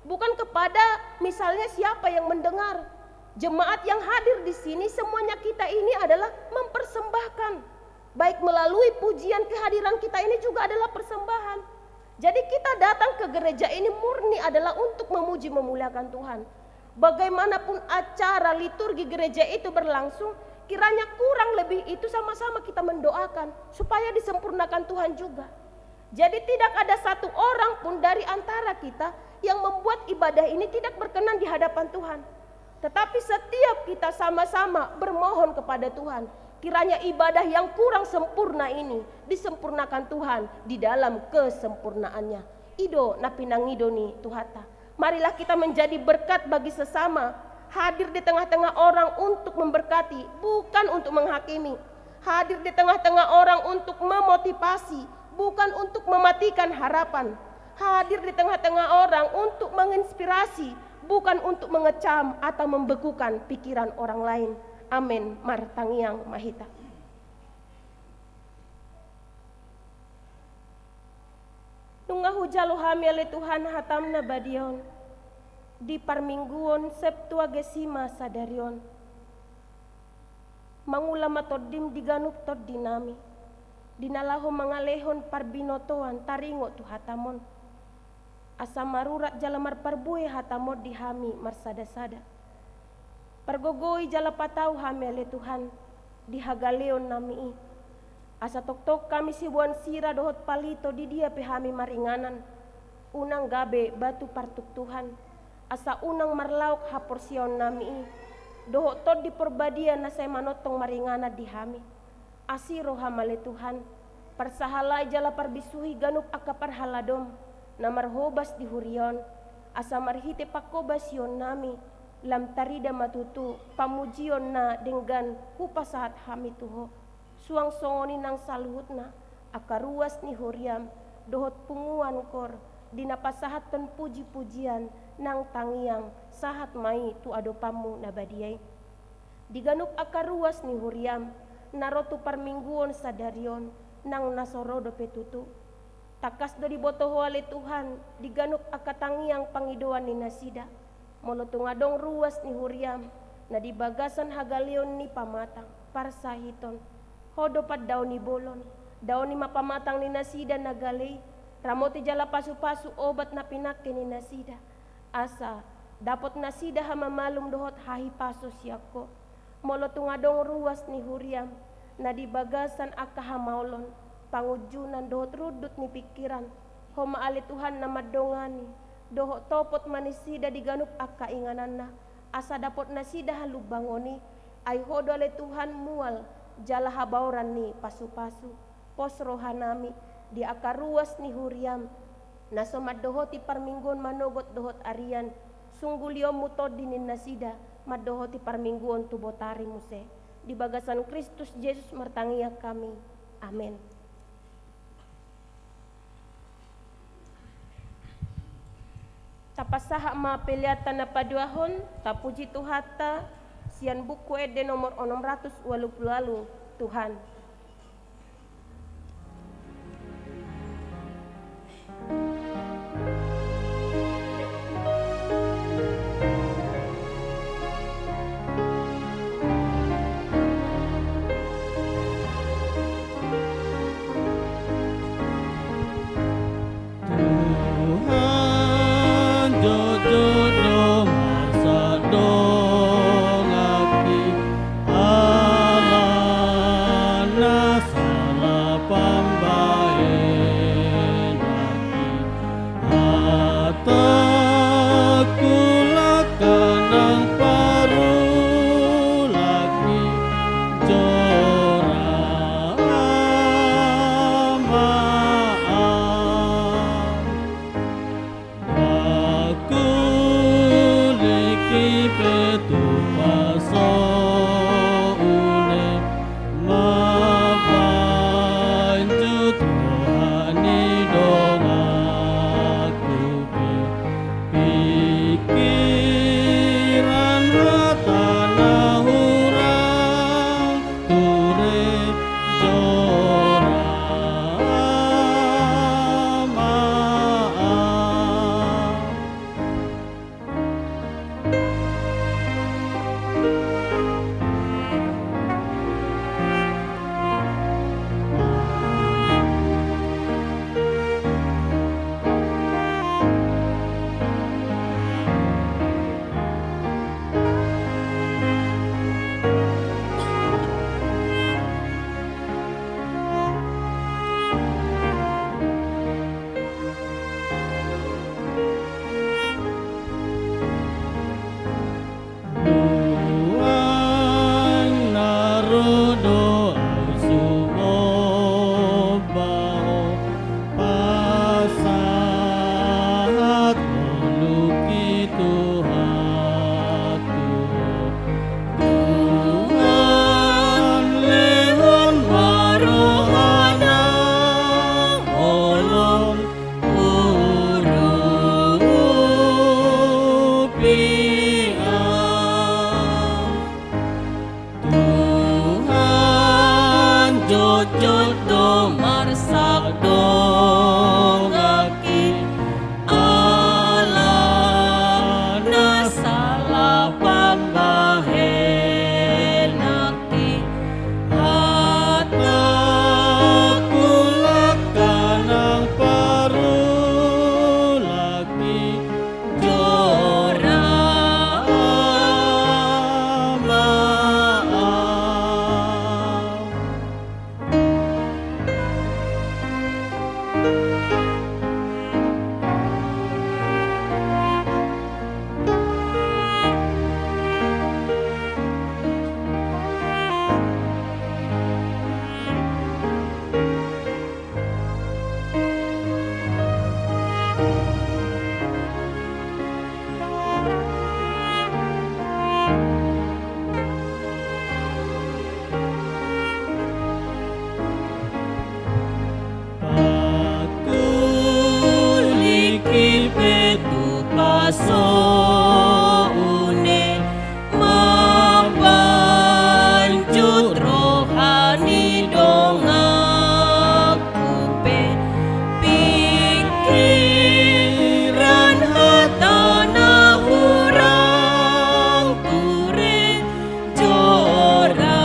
bukan kepada misalnya siapa yang mendengar. Jemaat yang hadir di sini semuanya kita ini adalah mempersembahkan. Baik melalui pujian kehadiran kita ini juga adalah persembahan. Jadi kita datang ke gereja ini murni adalah untuk memuji memuliakan Tuhan. Bagaimanapun acara liturgi gereja itu berlangsung, kiranya kurang lebih itu sama-sama kita mendoakan supaya disempurnakan Tuhan juga. Jadi tidak ada satu orang pun dari antara kita yang membuat ibadah ini tidak berkenan di hadapan Tuhan. Tetapi setiap kita sama-sama bermohon kepada Tuhan, kiranya ibadah yang kurang sempurna ini disempurnakan Tuhan di dalam kesempurnaannya. Ido napinangido ni Tuhata. Marilah kita menjadi berkat bagi sesama, hadir di tengah-tengah orang untuk memberkati, bukan untuk menghakimi. Hadir di tengah-tengah orang untuk memotivasi, bukan untuk mematikan harapan. Hadir di tengah-tengah orang untuk menginspirasi, bukan untuk mengecam atau membekukan pikiran orang lain. Amin. Martangiang Mahita. Nungahu jalo hamile Tuhan hatamna badion. Di parmingguon Septuagesima sadarion. Mangulama toddim diganup tod dinami. Dinalaho mangalehon parbinotoan taringo tu hatamon. Asa marurat jalamar parbue hatamod dihami marsada-sada. Pargogoi jala patau hamele Tuhan dihagaleon nami. Asa tok-tok kami sibuan sira dohot palito di dia pehami maringanan. Unang gabe batu partuk Tuhan. Asa unang marlauk haporsion nami. Dohot tod di perbadian nasay manotong maringana dihami. Asiro hamale Tuhan. Parsahalai jala parbisuhi ganup akapar haladom. Namar hobas di hurion. Asa marhite pakobas yon nami. Lam tarida matutu pamujion na dengan kupasahat hami tuho. Suang songoni nang saluhutna akaruas ni huriam dohot punguan kor dinapasahat ton puji-pujian nang tangiang sahat mai tu adopamu nabadiai. Diganup akaruas ni huriam narotu parmingguon sadarion nang nasorodo petutu. Takas do dibotoho ale Tuhan diganup akatangiang pangidoan ni nasida. Molotungadong ruas ni huriam na di bagasan hagaleon ni pamatang parsahiton hodo pad daw ni bolon daw ni mapamatang ni nasida nagalay ramoti jala pasu-pasu obat na pinake ni nasida asa dapot nasida hamamalum dohot hahi paso siyako. Molotungadong ruas ni huriam na di bagasan akahamaulon pangujunan dohot rudut ni pikiran homa ali Tuhan na madongani dohot topot manisida diganup akainganan na asa dapot nasida halubangoni ay hodo ale Tuhan mual jala habauran ni pasu-pasu pos rohanami di akaruas ni huriam na somadohoti parminggon manogot dohot arian sunggulyo mutod dinin nasida madohoti parminggon tubotari muse di bagasan Kristus Yesus martangia kami. Amen. Tapasaha mapeliatan na paduahon, tapuji Tuhata, sian buku ede nomor 680 Tuhan. Ala sujud do marsak dongaki Allah nasala pambahenaki hatta Kanang parulagi jora Pakuliki petu paso une mabanjut rohani dong aku pikiran hatana hurang ture jora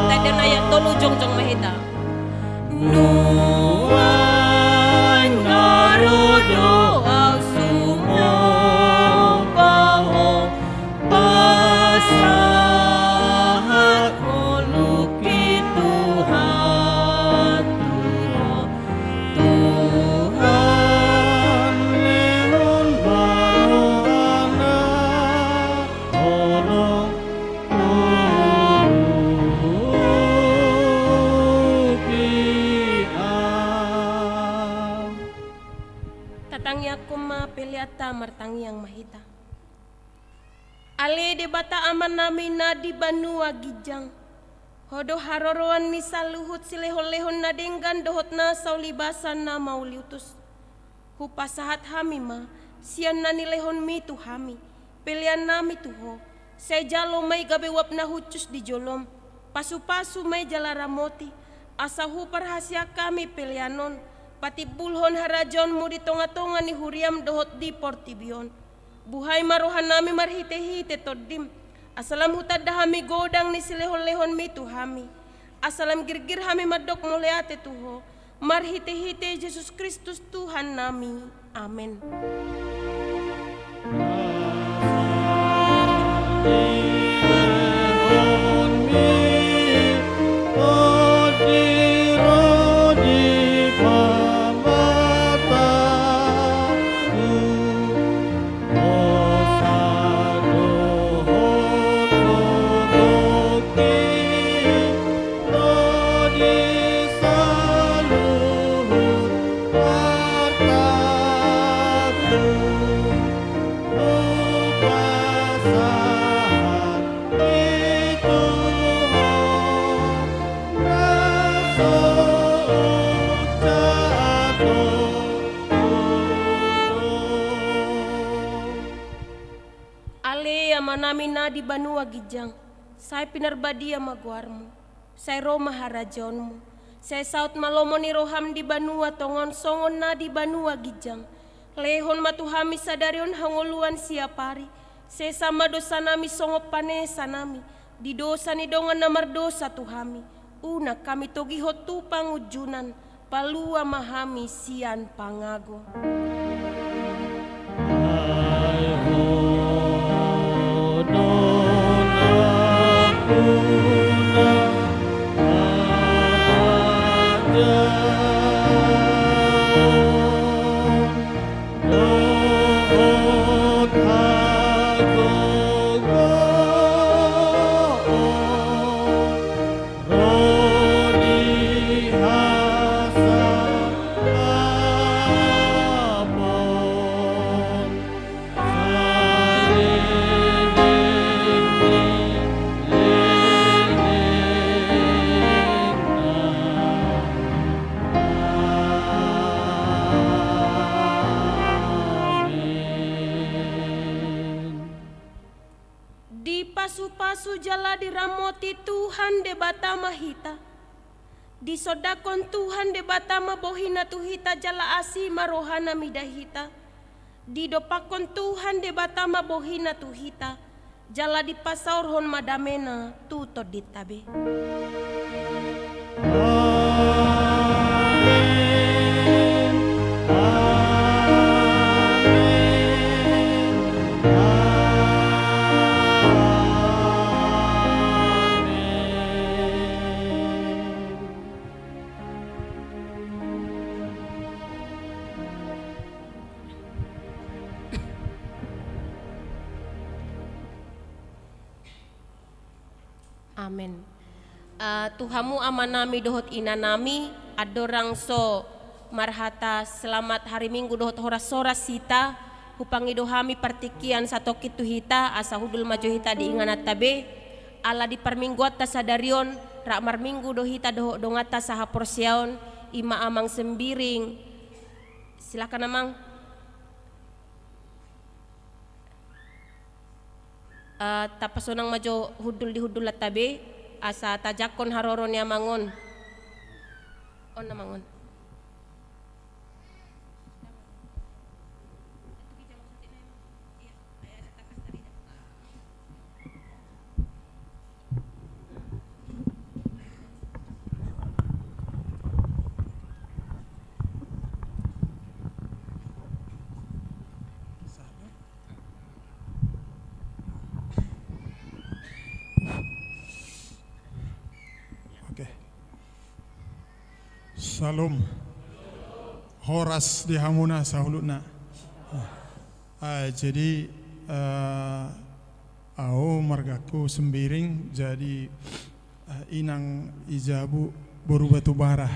tadi naya tolu jongjong mahita nuan ngarodo au sumo baho pasahat moluki Tuhan Tuhan lehon baroana tolong Tatangya kuma peliata martangi yang mahita. Ale de bata aman nami na di banua gijang. Hodo haroroan ni saluhut silehon-lehon na denggan dohot na saulibasan na mauliutus. Hupasahat hami ma, sian na nilehon mi tu hami. Pelian nami tuho, saya jalo may gabewap na hucus di jolom. Pasu-pasu may jalaramoti, asahu parhasia kami pelianon. Pati bulhon harajon mo di tonga-tonga ni huriam dohot di portibion. Buhay marohan nami marhite-hite todim. Asalam hutad hami godang ni silehon-lehon mi tu hami. Asalam girgir hami madok muleate tuho. Marhite-hite Yesus Kristus Tuhan nami. Amin. Manamina di banua gijang, saya pinarbadia maguarmu, saya roma harajonmu, saya saut malomo ni roham di banua tongon songon na di banua gijang, lehon matuhami sadarion hangoluan siapari, saya sama dosa nami songop panesa nami, di dosa ni dongan namar dosa tuhami, una kami togi hotu pangujunan, palua mahami sian pangago. pasu-pasu jala diramoti Tuhan de batama hita. Di sodakon Tuhan de batama bohina tuhita jala asima rohana midahita. Di dopakon Tuhan de batama bohina tuhita. Jala di pasaur hon madamena tuto ditabe. Amin. Tuhamu amanami dohot inanami adorang so marhata selamat hari Minggu dohot horas-horas sita hupangi dohami partikian satoki tuhita asa hudul maju hita di inganat tabe ala di parmingguata sadarion rak marminggu dohita dohot dongata saha porsiaon ima amang sembiring. Silakan amang. Tapasonang majo hudul di hudul tabe asa tajakon haroron ya mangon on na mangon. Salam. Horas di hamuna sahuluna. Jadi au margaku sembiring jadi inang ijabu boru batu bara.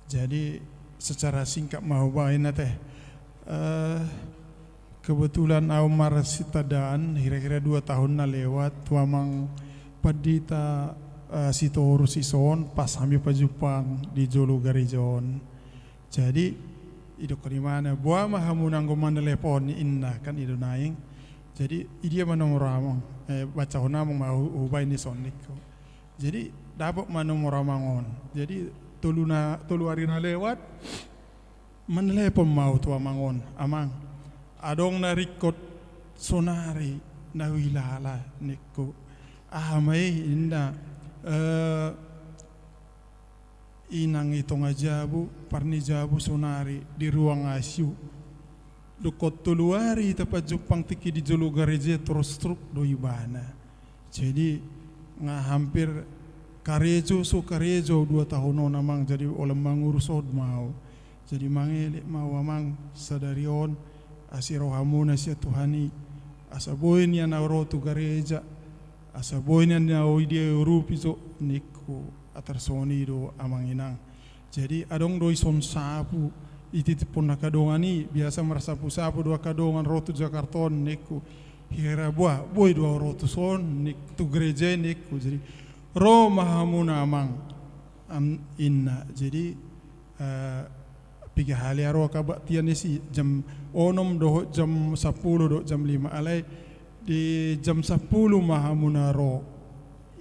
Jadi secara singkat mau bain teh kebetulan au marsitadaan kira-kira 2 tahun na lewat tuamang padita sito urus ison pas hamil pajupang di Jolo Garejon. Jadi itu kerimana buah mahamunang gomanda lepon inna kan itu naing. Jadi dia manomorama baca honamong mau ubay ni sonik. Jadi dapat manomoramangon. Jadi tulu hari na lewat manlepon mau tua mangon amang adong narikot sonari na wilala nikko mai inda inang itong ajabu parni jabu sonari di ruang ICU dukot tuluari tepat jupang tiki di Jolo Gareje terus truk do ibana. Jadi nga hampir karejo 2 tahun namang jadi oleh mangurusod mau. Jadi mangele mau amang sadarion asirohamuna sia Tuhani asaboin ya na rotu gareja asaboin ya na oide rupi so niku atarsoni do amang inang. Jadi adong doi son sapu ititipon na kadongani biasa merasapu-sapu dua kadongan rotu Jakarton niku hira buah boy dua rotu son nik tu gereja niku. Jadi ro mahamuna amang inna. Jadi piga hali aro kabak tian isi jam onom do jam 10 do jam 5 alai di jam 10 mahamuna ro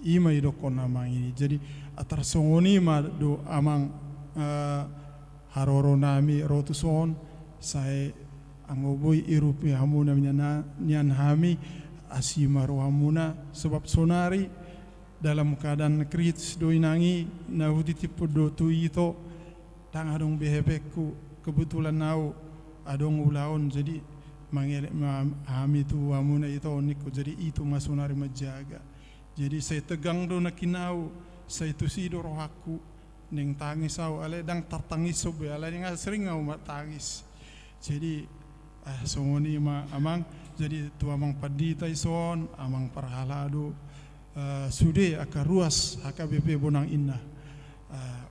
ima idokon amang ini. Jadi atarsongoni ma do amang haroro nami rotuson saya angoboi irupi hamuna nyan hami asima ro hamuna sebab sonari dalam keadaan kritis do inangi na hutitipu do tu ito tang adong behepeku kebetulan nau adong ulaon jadi mangele hami tu hamuna itu niku jadi itu masonari menjaga. Jadi saya tegang do nakinau saya tu sido rohaku neng tangis au ale dang tartangis sobe ale nga sering au tangis. Jadi songoni ma amang jadi tu amang padita ison amang parhalado sude akaruas HKBP Bonang Indah.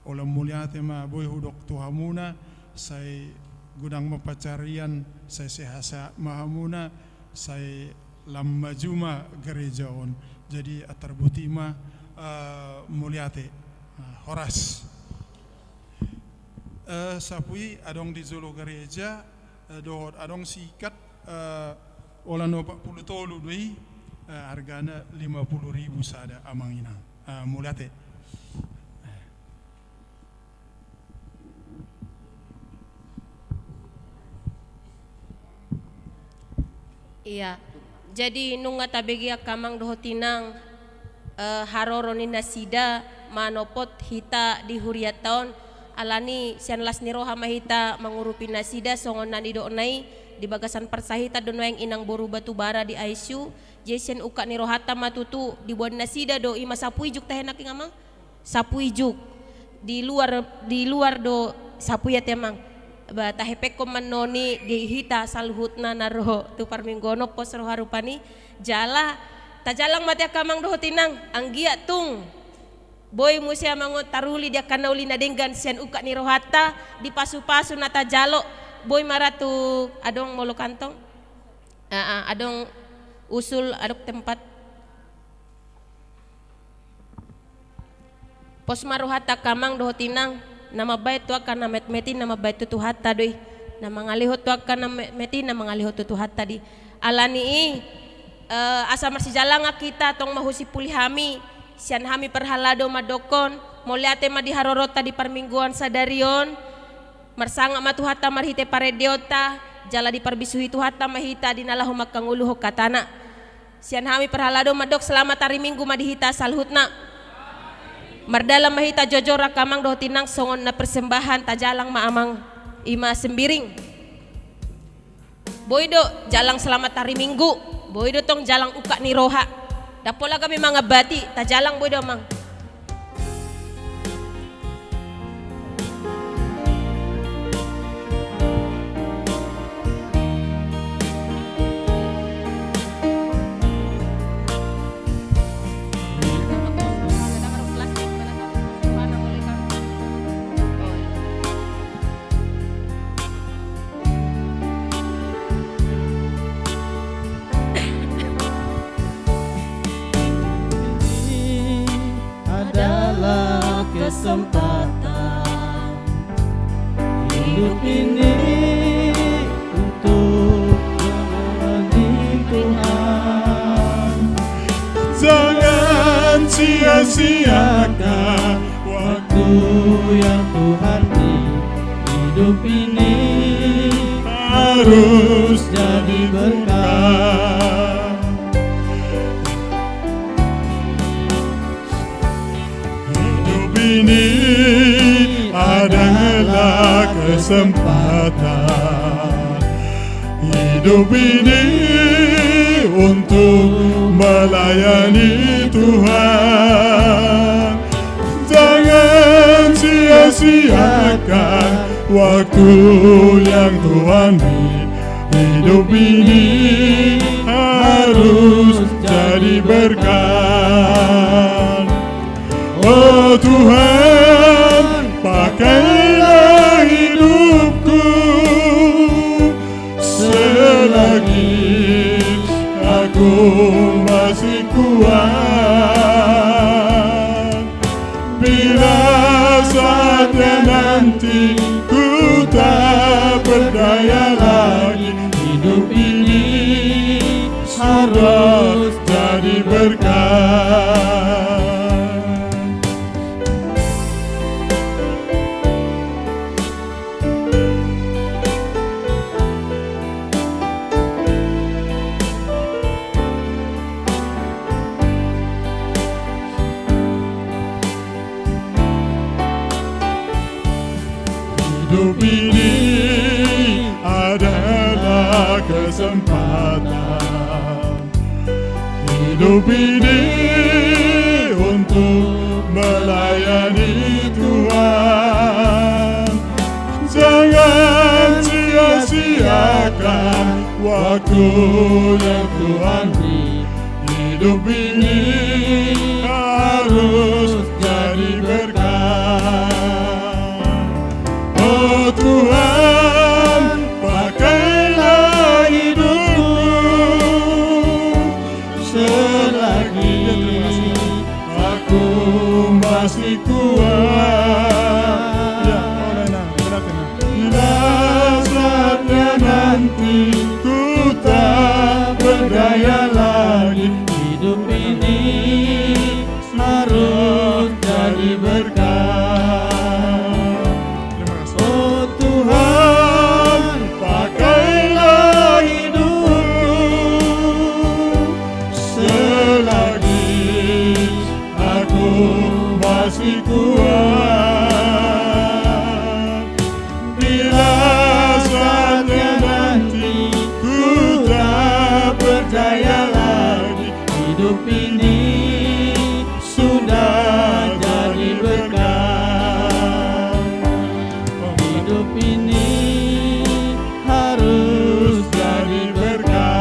Olam mulia tema boy hudok tu hamuna saya gudang mapacarian saya sehasa mahamuna saya lam majuma gerejaon. Jadi atarbutima muliate horas sapui adong di Jolo Gareja dohot adong sikat olan 40 tolu doi hargana 50.000 sada amang ina. Muliate. Iya. Jadi nunga tabegia kamang dohotinang haroro ni nasida manopot hita di huriaton alani sian las niroha mahita mangurupi nasida songon nani doonai di bagasan persahita dono yang inang boru batu bara di ICU jesen uka nirohata matutu di buat nasida do ima sapu ijuk tahenak ngamang sapu ijuk di luar do sapu ya temang ba tahepek ko manoni di hita salhutna naroh tu parminggono pos roh harupani jala tajalang mati kamang dohotinang anggia tung boy musia mangot taruli dia kanauli na denggan sian uka ni rohata di pasu-pasu na tajalo boy maratu adong molo kantong adong usul adok tempat pos marohata kamang dohotinang nama baik tu akan nama metin nama baik tu hatta doi nama ngalihot tu akan nama metin nama ngalihot tu hatta di alani asa masih jalan kita tong mahusi pulih hami sian hami perhalado madokon moliate madi harorota di parmingguan sadarion marsanga matu hatta marhite paredeota jala di parbisuhi tu hatta mahita dinalahu makanguluh katana sian hami perhalado madok selamat hari minggu madihita salhutna mardala mahita jojora kamang dohotinang songon na persembahan tajalang maamang ima sembiring boydo jalang selamat hari minggu boydo tong jalang uka ni roha dapola kami mga bati tajalang boydo mang kesempatan hidup ini untuk melayani Tuhan. Jangan sia-siakan waktu yang Tuhan beri. Hidup ini harus jadi berkah. Hidup ini adalah kesempatan. Hidup ini untuk melayani Tuhan. Jangan sia-siakan waktu yang Tuhan beri. Hidup ini harus jadi berkah. Oh Tuhan, pakailah hidupku selagi aku masih kuat. Bila saatnya nanti ku tak berdaya lagi, hidup ini harus jadi berkah. Hidup ini adalah kesempatan. Hidup ini untuk melayani Tuhan. Jangan sia-siakan waktu yang Tuhan beri. Hidup ini harus jadi berkah. Oh Tuhan, pakailah hidupku selagi aku masih kuat. Bila saatnya nanti ku tak berdaya lagi, masih kuat. Bila saatnya nanti ku tak berdaya lagi, hidup ini sudah jadi berkah. Hidup ini harus jadi berkah.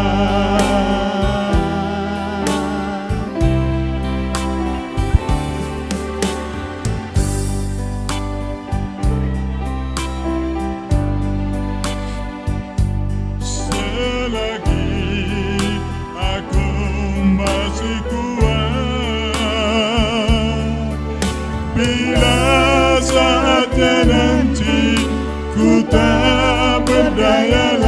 Selagi aku masih kuat, bila saatnya nanti ku tak berdaya